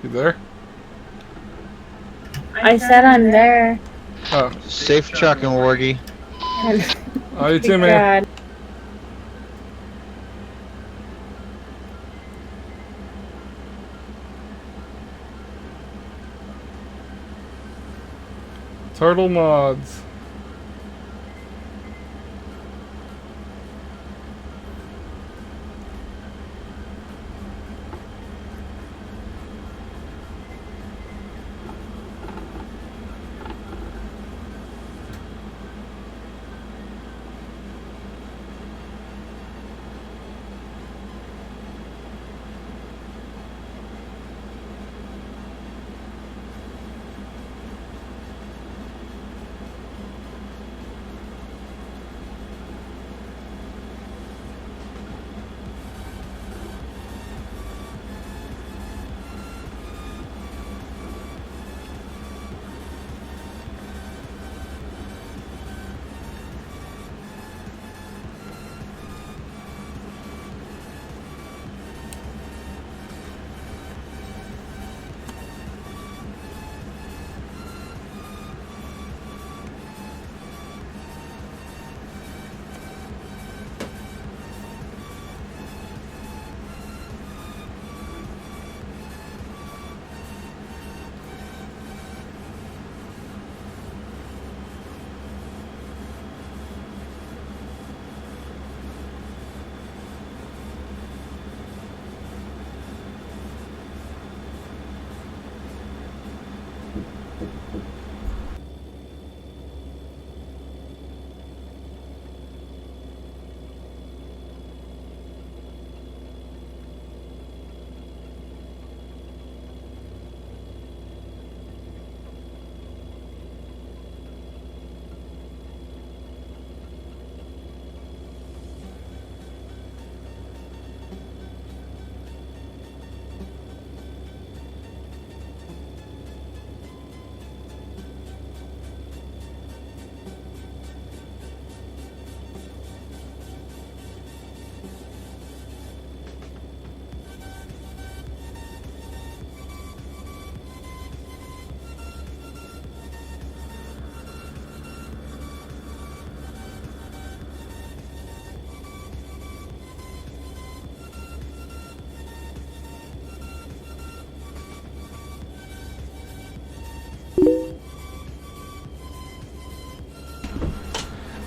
You there? I said I'm there. Oh, Safe trucking, Worggy. oh, you too, man. God. Turtle mods.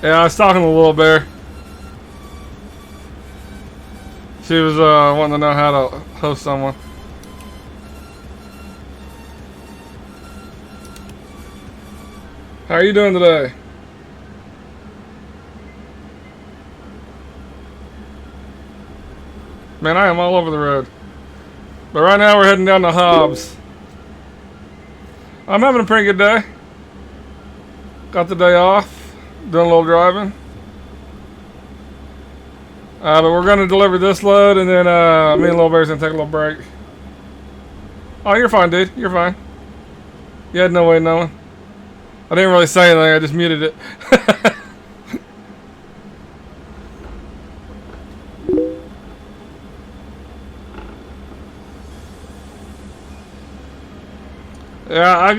Yeah, I was talking to the little bear. She was wanting to know how to host someone. How are you doing today? Man, I am all over the road. But right now we're heading down to Hobbs. I'm having a pretty good day. Got the day off. Doing a little driving. But we're going to deliver this load, and then me and Little Bear's going to take a little break. Oh, you're fine, dude. You're fine. You had no way of knowing. I didn't really say anything. I just muted it. Yeah, I don't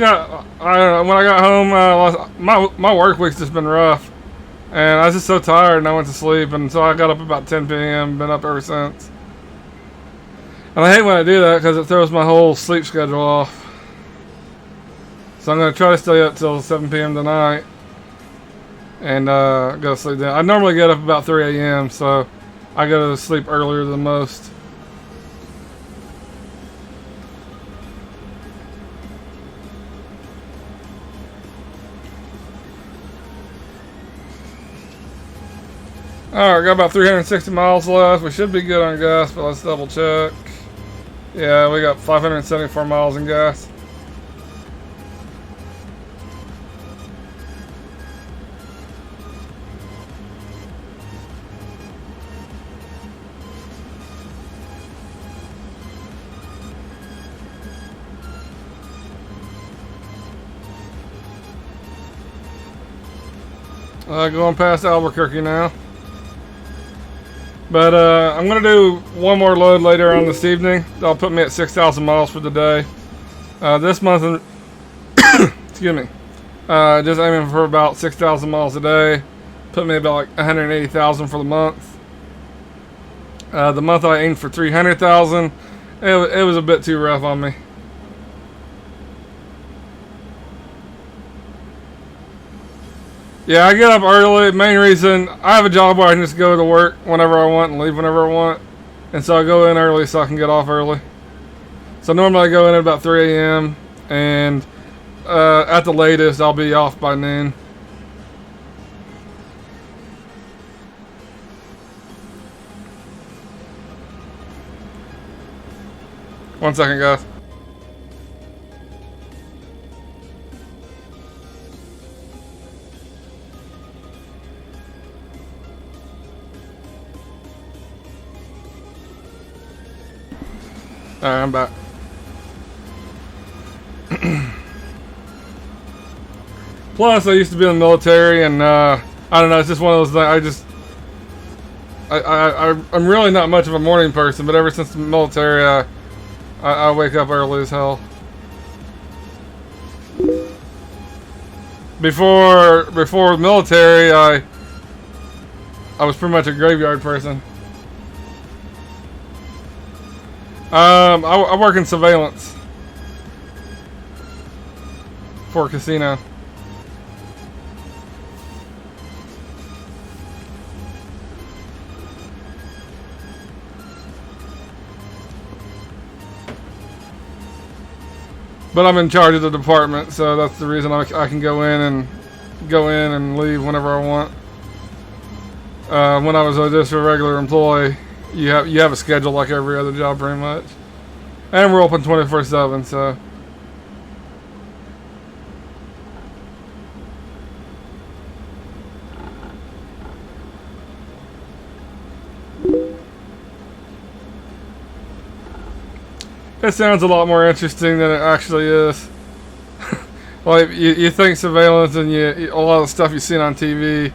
know, when I got home, my work week's just been rough. And I was just so tired and I went to sleep. And so I got up about 10 p.m. Been up ever since. And I hate when I do that because it throws my whole sleep schedule off. So I'm going to try to stay up till 7 p.m. tonight. And go to sleep then. I normally get up about 3 a.m. So I go to sleep earlier than most. Alright, got about 360 miles left. We should be good on gas, but let's double check. Yeah, we got 574 miles in gas. Going past Albuquerque now. But I'm going to do one more load later on this evening. That'll put me at 6,000 miles for the day. This month, excuse me, just aiming for about 6,000 miles a day. Put me about like 180,000 for the month. The month I aimed for 300,000. It was a bit too rough on me. Yeah, I get up early. Main reason, I have a job where I can just go to work whenever I want and leave whenever I want. And so I go in early so I can get off early. So normally I go in at about 3 a.m. And at the latest, I'll be off by noon. One second, guys. Alright, I'm back. Plus, I used to be in the military, and I don't know, it's just one of those things. I'm really not much of a morning person, but ever since the military, I wake up early as hell. Before the military, I was pretty much a graveyard person. I work in surveillance for a casino. But I'm in charge of the department, so that's the reason I can go in and leave whenever I want. When I was just a regular employee, you have a schedule like every other job pretty much. And we're open 24/7, so. It sounds a lot more interesting than it actually is. Like, you think surveillance and a lot of stuff you've seen on TV,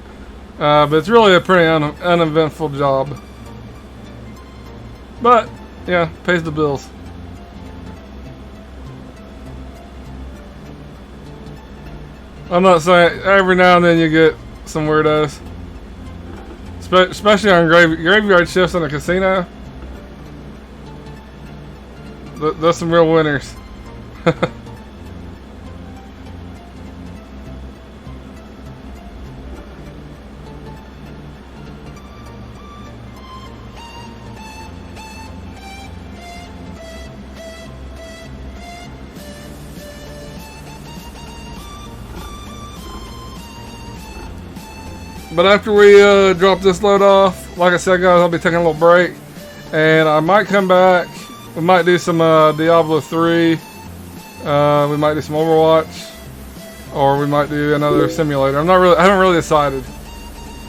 but it's really a pretty uneventful job. But, yeah, pays the bills. I'm not saying, every now and then you get some weirdos. Especially on graveyard shifts in a casino. There's some real winners. But after we drop this load off, like I said, guys, I'll be taking a little break. And I might come back. We might do some Diablo 3. We might do some Overwatch. Or we might do another simulator. I haven't really decided.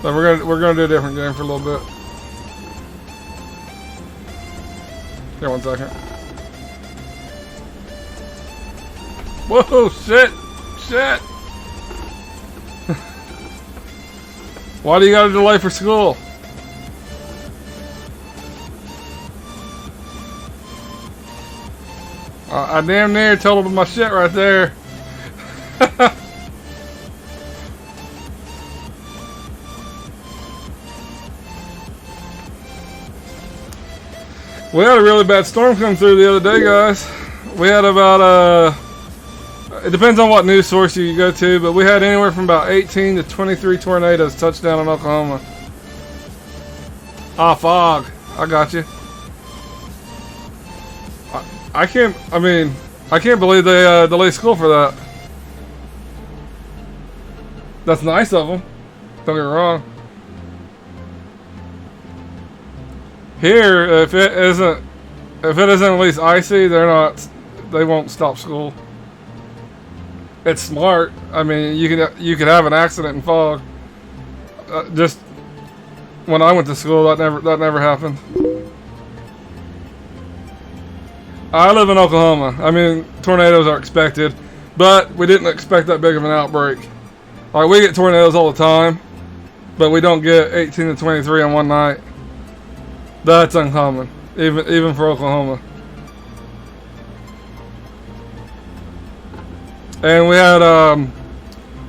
So we're gonna do a different game for a little bit. Here, 1 second. Whoa, shit! Shit! Why do you got a delay for school? I damn near totaled my shit right there. We had a really bad storm come through the other day, guys. We had about, it depends on what news source you go to, but we had anywhere from about 18 to 23 tornadoes touch down in Oklahoma. Ah, fog. I got you. I can't believe they delayed school for that. That's nice of them. Don't get me wrong. Here, if it isn't at least icy, they won't stop school. It's smart. I mean, you could have an accident in fog. Just when I went to school, that never happened. I live in Oklahoma. I mean, tornadoes are expected, but we didn't expect that big of an outbreak. Like, we get tornadoes all the time, but we don't get 18 to 23 on one night. That's uncommon, even for Oklahoma. And we had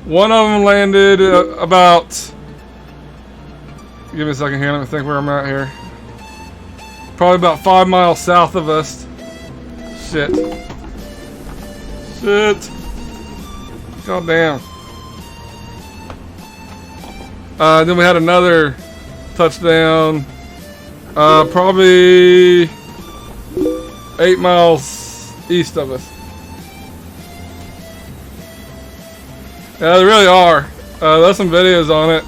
one of them landed about. Give me a second here. Let me think where I'm at here. Probably about 5 miles south of us. Shit. Shit. God damn. Then we had another touchdown. Probably 8 miles east of us. Yeah, they really are. There's some videos on it.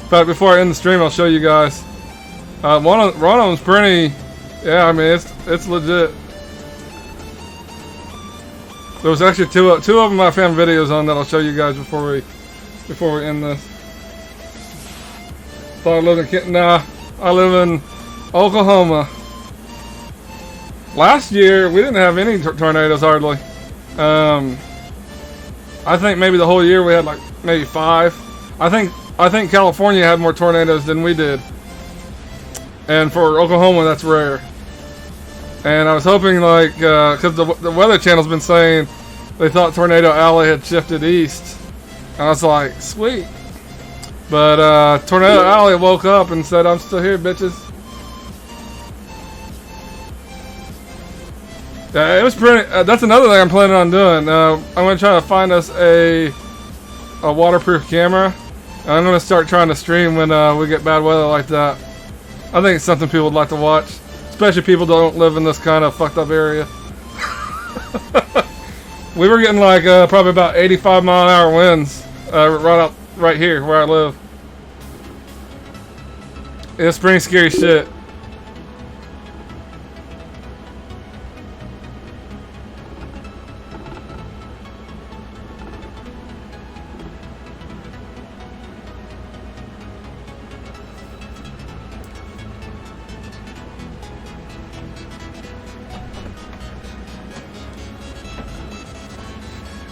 In fact, before I end the stream, I'll show you guys. One of them's pretty. Yeah, I mean it's legit. There was actually two of them I found videos on that I'll show you guys before we end this. Thought I lived in Kent. Nah, I live in Oklahoma. Last year we didn't have any tornadoes hardly. I think maybe the whole year we had like maybe 5. I think California had more tornadoes than we did. And for Oklahoma, that's rare. And I was hoping, like, because the Weather Channel's been saying they thought Tornado Alley had shifted east. And I was like, sweet. But Tornado Alley woke up and said, I'm still here, bitches. Yeah, it was pretty. That's another thing I'm planning on doing. I'm going to try to find us a waterproof camera. And I'm going to start trying to stream when we get bad weather like that. I think it's something people would like to watch. Especially people that don't live in this kind of fucked up area. We were getting like probably about 85-mile-an-hour winds right here where I live. It's pretty scary shit.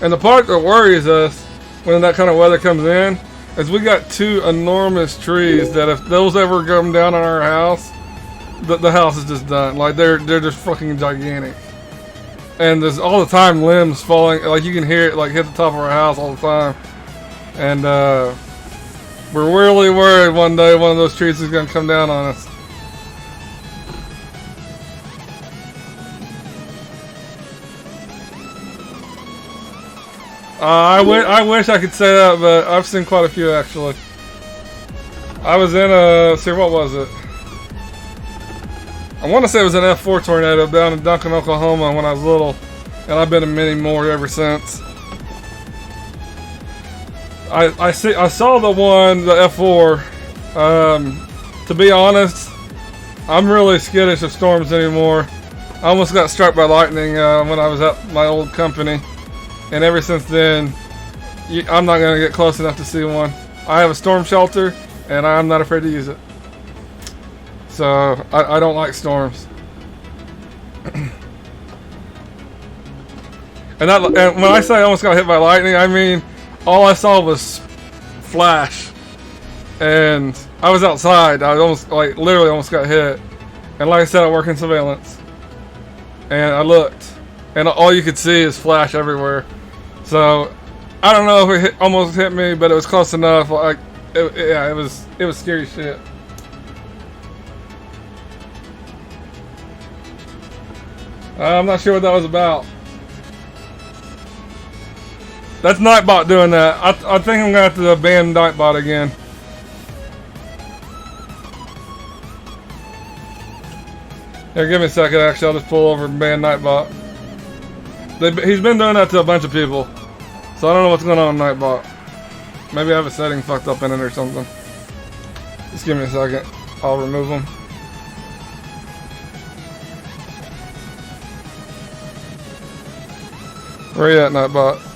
And the part that worries us when that kind of weather comes in is we got 2 enormous trees that if those ever come down on our house, the house is just done. Like they're just fucking gigantic. And there's all the time limbs falling. Like you can hear it like hit the top of our house all the time. And we're really worried one day one of those trees is gonna come down on us. I wish I could say that, but I've seen quite a few actually. I was in what was it? I want to say it was an F4 tornado down in Duncan, Oklahoma when I was little, and I've been in many more ever since. I saw the one, the F4. To be honest, I'm really skittish of storms anymore. I almost got struck by lightning when I was at my old company, and ever since then, I'm not gonna get close enough to see one. I have a storm shelter, and I'm not afraid to use it. So I don't like storms. And when I say I almost got hit by lightning, I mean all I saw was flash, and I was outside. I almost, like, literally almost got hit. And like I said, I work in surveillance, and I looked, and all you could see is flash everywhere. So I don't know if it almost hit me, but it was close enough. Like, yeah, it was scary shit. I'm not sure what that was about. That's Nightbot doing that. I think I'm gonna have to ban Nightbot again. Here, give me a second. Actually, I'll just pull over and ban Nightbot. He's been doing that to a bunch of people, so I don't know what's going on with Nightbot. Maybe I have a setting fucked up in it or something. Just give me a second. I'll remove him. Where you at, Nightbot?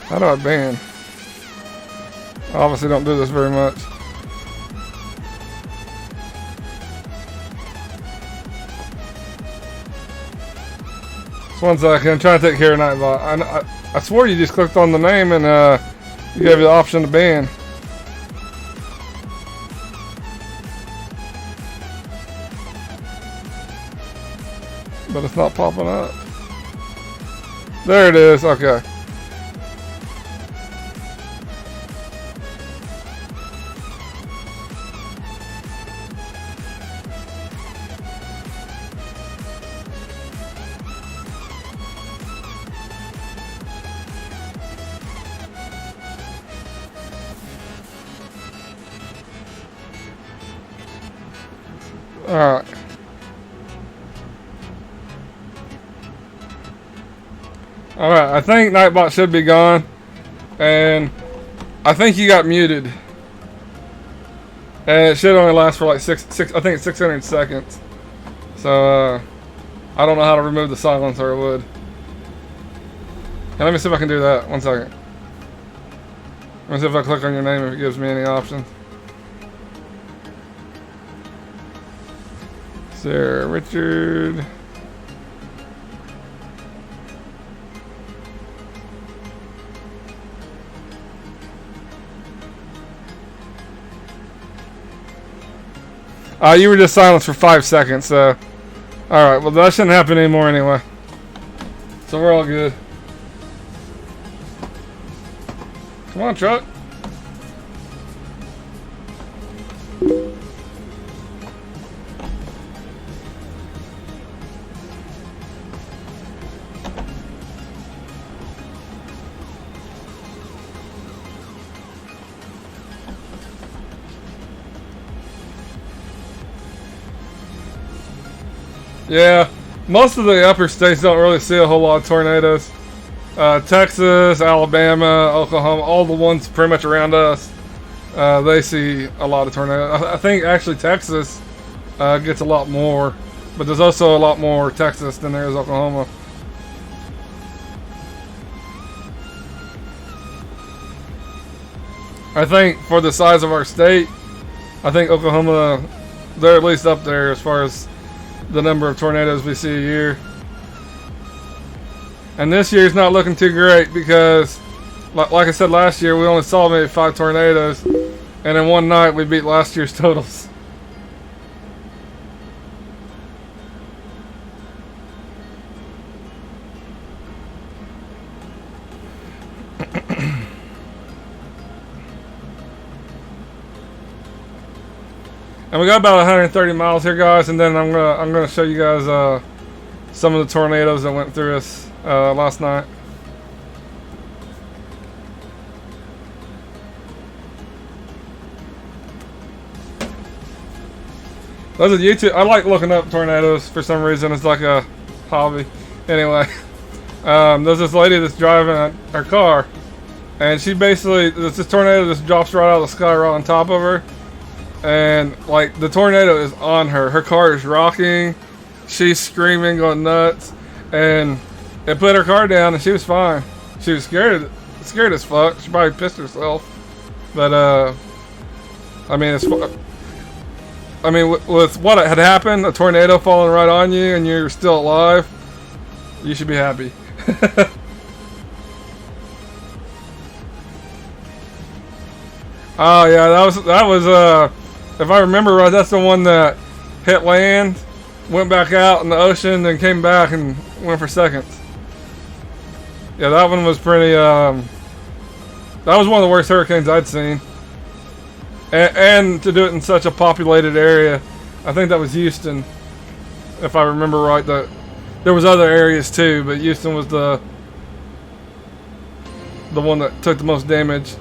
How do I ban? I obviously don't do this very much. Just 1 second, I'm trying to take care of Nightbot. I swore you just clicked on the name and you gave you the option to ban. But it's not popping up. There it is, okay. Alright. Alright, I think Nightbot should be gone. And I think you got muted. And it should only last for like I think it's 600 seconds. So, I don't know how to remove the silence, or it would. And let me see if I can do that. 1 second. Let me see if I click on your name if it gives me any options. Sarah Richard. You were just silenced for 5 seconds, so. Alright, well that shouldn't happen anymore anyway. So we're all good. Come on, truck. Yeah, most of the upper states don't really see a whole lot of tornadoes. Texas, Alabama, Oklahoma, all the ones pretty much around us, they see a lot of tornadoes. I think actually Texas gets a lot more, but there's also a lot more Texas than there is Oklahoma. I think for the size of our state, I think Oklahoma, they're at least up there as far as the number of tornadoes we see a year. And this year's not looking too great because, like I said last year, we only saw maybe 5 tornadoes, and in one night we beat last year's totals. And we got about 130 miles here, guys, and then I'm gonna show you guys some of the tornadoes that went through us last night. Those are YouTube. I like looking up tornadoes for some reason. It's like a hobby. Anyway, there's this lady that's driving her car, And she basically, this tornado just drops right out of the sky right on top of her. And like the tornado is on her. Her car is rocking. She's screaming, going nuts. And it put her car down and she was fine. She was scared as fuck. She probably pissed herself. But I mean, with what had happened, a tornado falling right on you and you're still alive, you should be happy. Oh yeah, that was if I remember right, that's the one that hit land, went back out in the ocean, then came back and went for seconds. Yeah, that one was pretty. That was one of the worst hurricanes I'd seen. And to do it in such a populated area, I think that was Houston, if I remember right. That there was other areas too, but Houston was the one that took the most damage.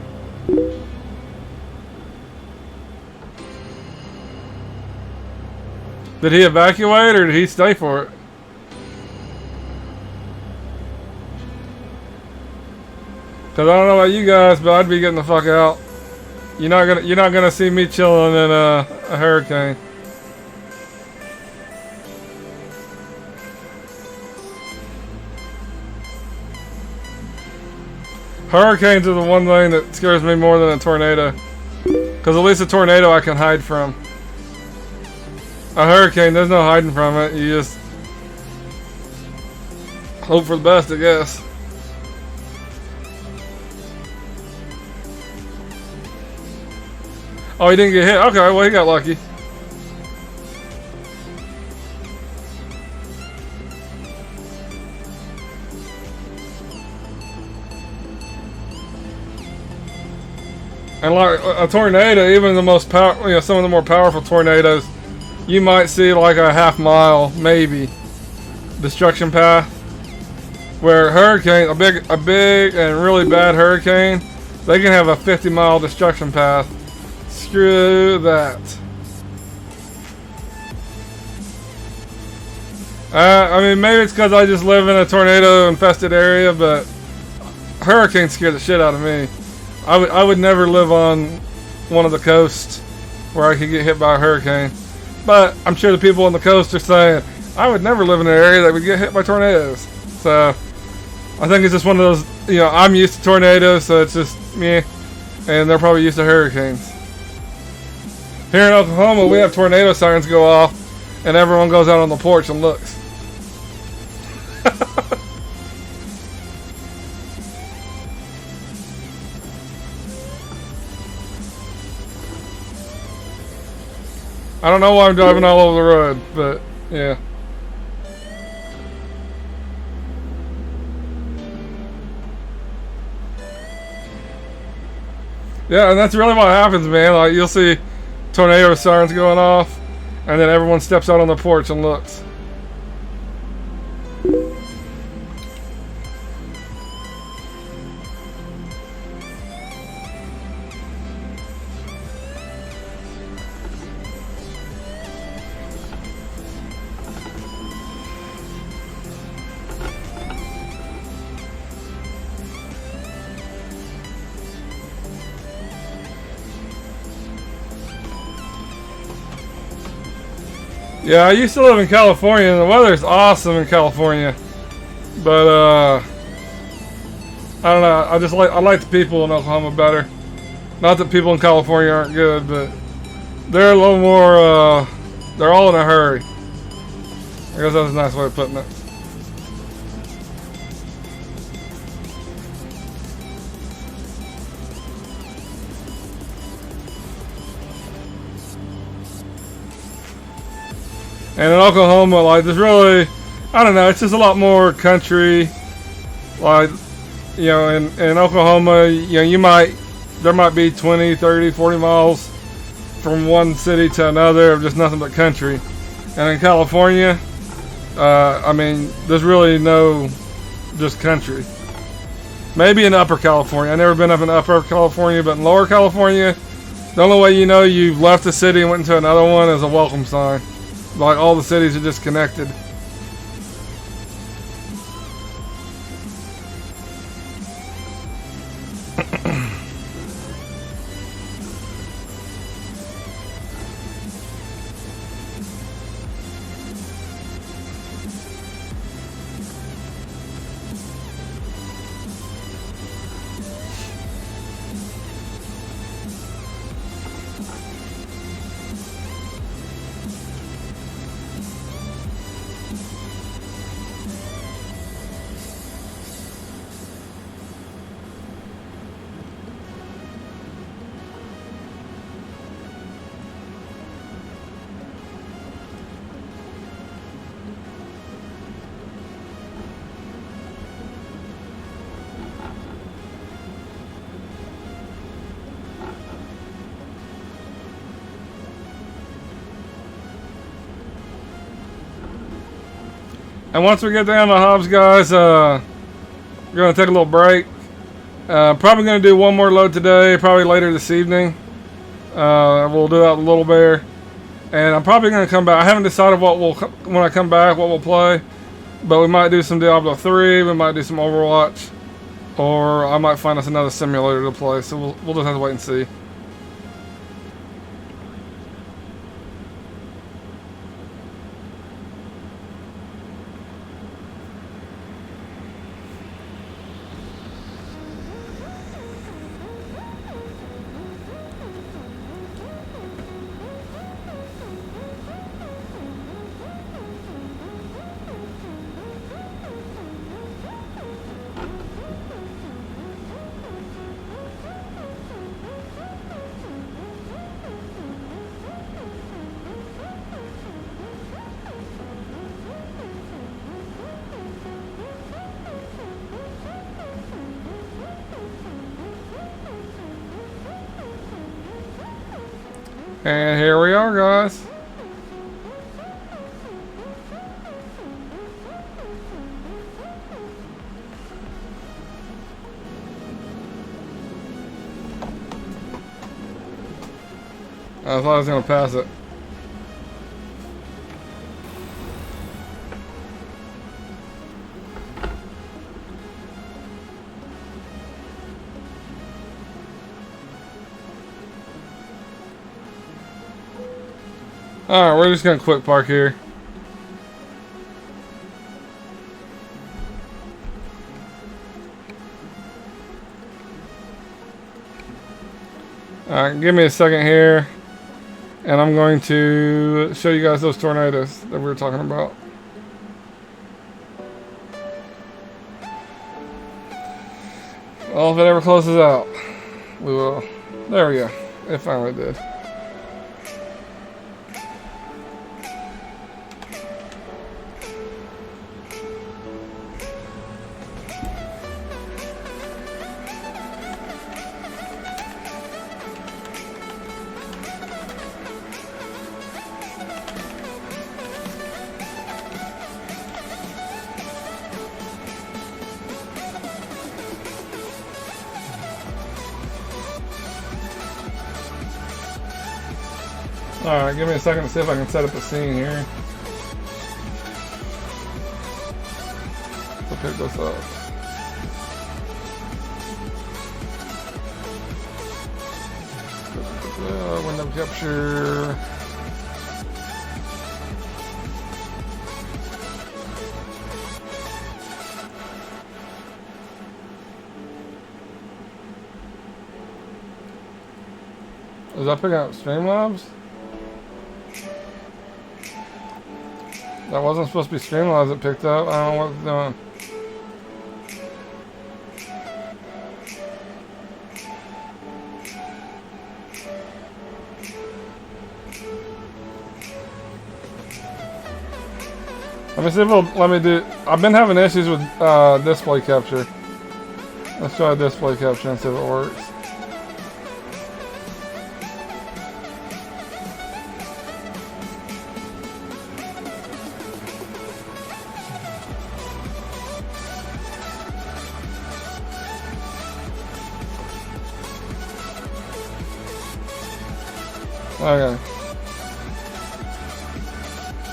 Did he evacuate or did he stay for it? Cause I don't know about you guys, but I'd be getting the fuck out. You're not gonna see me chilling in a hurricane. Hurricanes are the one thing that scares me more than a tornado. Cause at least a tornado I can hide from. A hurricane, there's no hiding from it. You just hope for the best, I guess. Oh, he didn't get hit. Okay, well, he got lucky. And like a tornado, even the most powerful, some of the more powerful tornadoes, you might see like a half mile, maybe, destruction path. Where hurricane, a big and really bad hurricane, they can have a 50-mile destruction path. Screw that. I mean, maybe it's because I just live in a tornado-infested area, but hurricanes scare the shit out of me. I would never live on one of the coasts where I could get hit by a hurricane. But I'm sure the people on the coast are saying, I would never live in an area that would get hit by tornadoes. So I think it's just one of those, I'm used to tornadoes, so it's just me, and they're probably used to hurricanes. Here in Oklahoma, we have tornado sirens go off, and everyone goes out on the porch and looks. I don't know why I'm driving all over the road, but yeah. Yeah, and that's really what happens, man. Like, you'll see tornado sirens going off, and then everyone steps out on the porch and looks. Yeah, I used to live in California, and the weather's awesome in California. But I don't know. I like the people in Oklahoma better. Not that people in California aren't good, but they're a little more. They're all in a hurry. I guess that's a nice way of putting it. And in Oklahoma, like, there's really, I don't know, it's just a lot more country. Like, in Oklahoma, there might be 20, 30, 40 miles from one city to another of just nothing but country. And in California, I mean, there's really no just country. Maybe in Upper California. I've never been up in Upper California, but in Lower California, the only way you know you've left a city and went into another one is a welcome sign. Like, all the cities are just connected. And once we get down to Hobbs, guys, we're gonna take a little break. Probably gonna do one more load today, probably later this evening. We'll do out the Little Bear, and I'm probably gonna come back. I haven't decided when I come back what we'll play, but we might do some Diablo 3, we might do some Overwatch, or I might find us another simulator to play. So we'll just have to wait and see. And here we are, guys. I thought I was gonna pass it. Alright, we're just gonna quick park here. Alright, give me a second here. And I'm going to show you guys those tornadoes that we were talking about. Well, if it ever closes out, we will. There we go. It finally did. Alright, give me a second to see if I can set up a scene here. So pick this up. Window capture. Is that picking up Streamlabs? That wasn't supposed to be Streamlabs it picked up. I don't know what it's doing. Let me see if it'll let me do. I've been having issues with display capture. Let's try display capture and see if it works. Okay.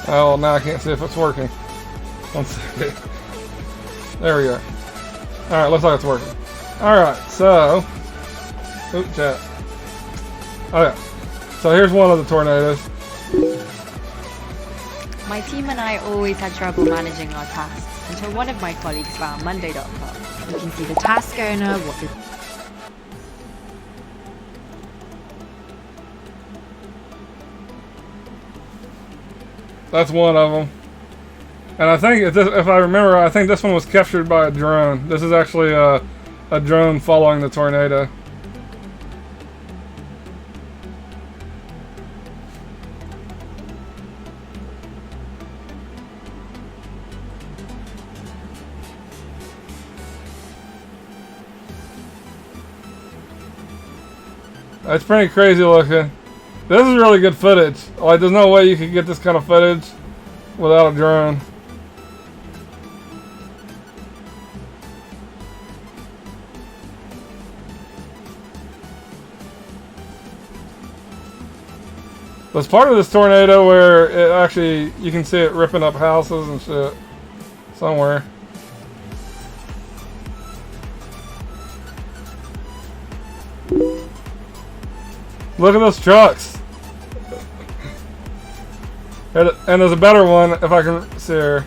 Oh, now I can't see if it's working. One second. There we go. Alright, looks like it's working. Alright, so... Oop, chat. Okay. So here's one of the tornadoes. My team and I always had trouble managing our tasks until one of my colleagues found Monday.com. You can see the task owner, what the... That's one of them. And I think, if I remember, I think this one was captured by a drone. This is actually a drone following the tornado. That's pretty crazy looking. This is really good footage. Like, there's no way you could get this kind of footage without a drone. There's part of this tornado where it actually, you can see it ripping up houses and shit. Somewhere. Look at those trucks. And there's a better one if I can see her.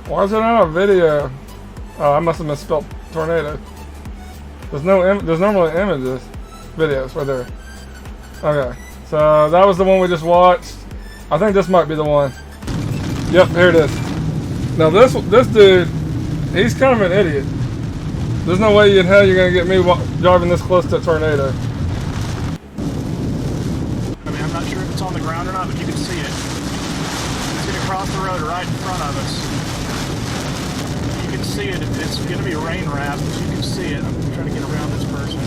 Why is it not a video? Oh, I must have misspelled tornado. There's normally images, videos right there. Okay, so that was the one we just watched. I think this might be the one. Yep, here it is. Now this dude, he's kind of an idiot. There's no way in hell you're gonna get me driving this close to a tornado. I mean, I'm not sure if it's on the ground or not, but you can see it. It's gonna cross the road right in front of us. You can see it. It's gonna be rain wrapped, but you can see it. I'm trying to get around this person.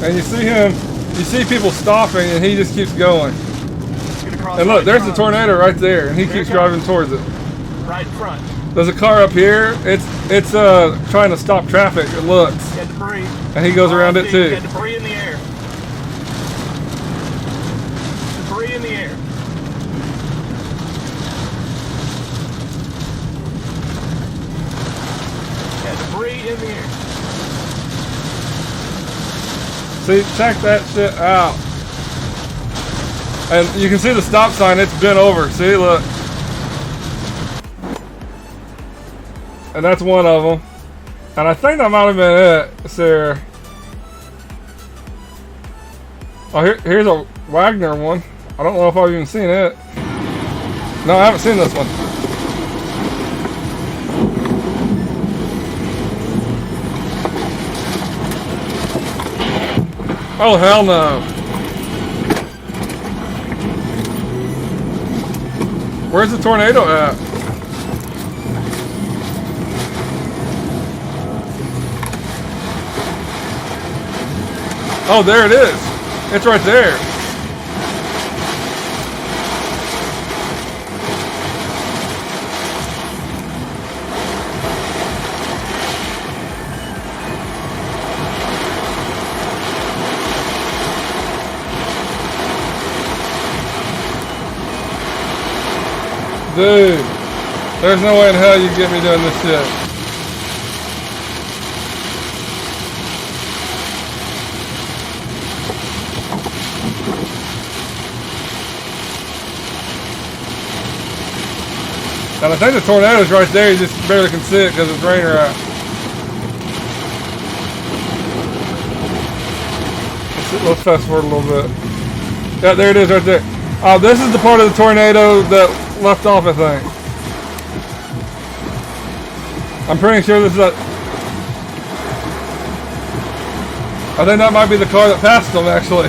And you see him, you see people stopping, and he just keeps going. It's gonna cross. And look, right there's the tornado right there, and he There keeps it comes. driving towards it. Right in front. There's a car up here. It's trying to stop traffic. It looks, You got debris. and he goes around it You too. got debris in the air. Debris in the air. Got debris in the air. See, check that shit out. And you can see the stop sign. It's bent over. See, look. And that's one of them. And I think that might have been it, Sarah. Oh, here's a Wagner one. I don't know if I've even seen it. No, I haven't seen this one. Oh, hell no. Where's the tornado at? Oh, there it is. It's right there. Dude, there's no way in hell you can get me doing this shit. And I think the tornado's right there, you just barely can see it because it's raining out. Let's fast forward a little bit. Yeah, there it is right there. Oh, this is the part of the tornado that left off, I think. I'm pretty sure this is a... I think that might be the car that passed them, actually.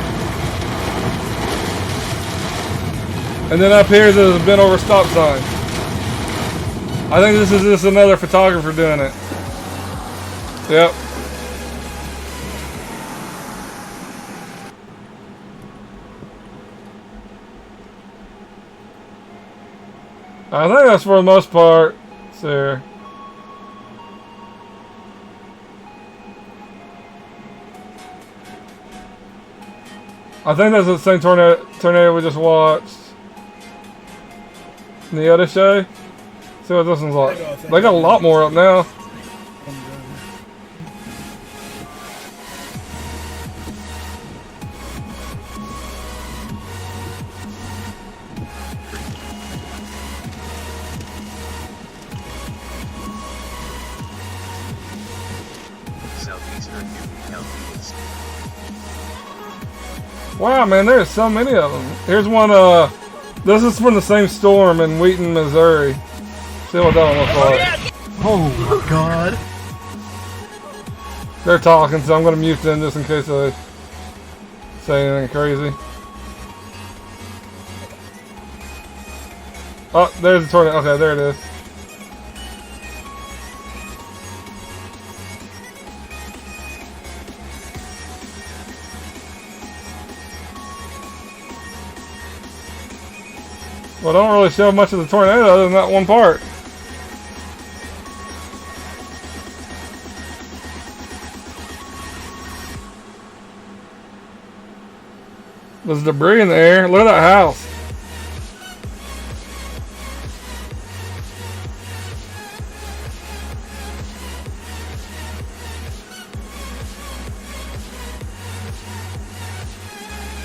And then up here there's a bent over stop sign. I think this is just another photographer doing it. Yep. I think that's for the most part, Sarah. I think that's the same tornado we just watched. In the other show. See what this one's like. They got a lot more up now. Wow, man, there's so many of them. Here's one, this is from the same storm in Wheaton, Missouri. See what that one looks like. Oh my god. They're talking, so I'm going to mute them just in case they say anything crazy. Oh, there's the tornado. Okay, there it is. Well, don't really show much of the tornado other than that one part. There's debris in the air. Look at that house.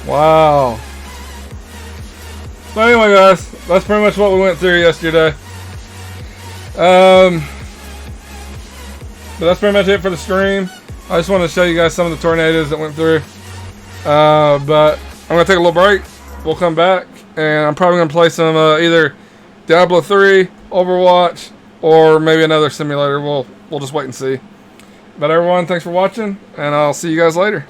Wow. So anyway, guys, that's pretty much what we went through yesterday. But that's pretty much it for the stream. I just want to show you guys some of the tornadoes that went through. But I'm going to take a little break. We'll come back, and I'm probably going to play some either Diablo 3, Overwatch, or maybe another simulator. We'll just wait and see. But everyone, thanks for watching, and I'll see you guys later.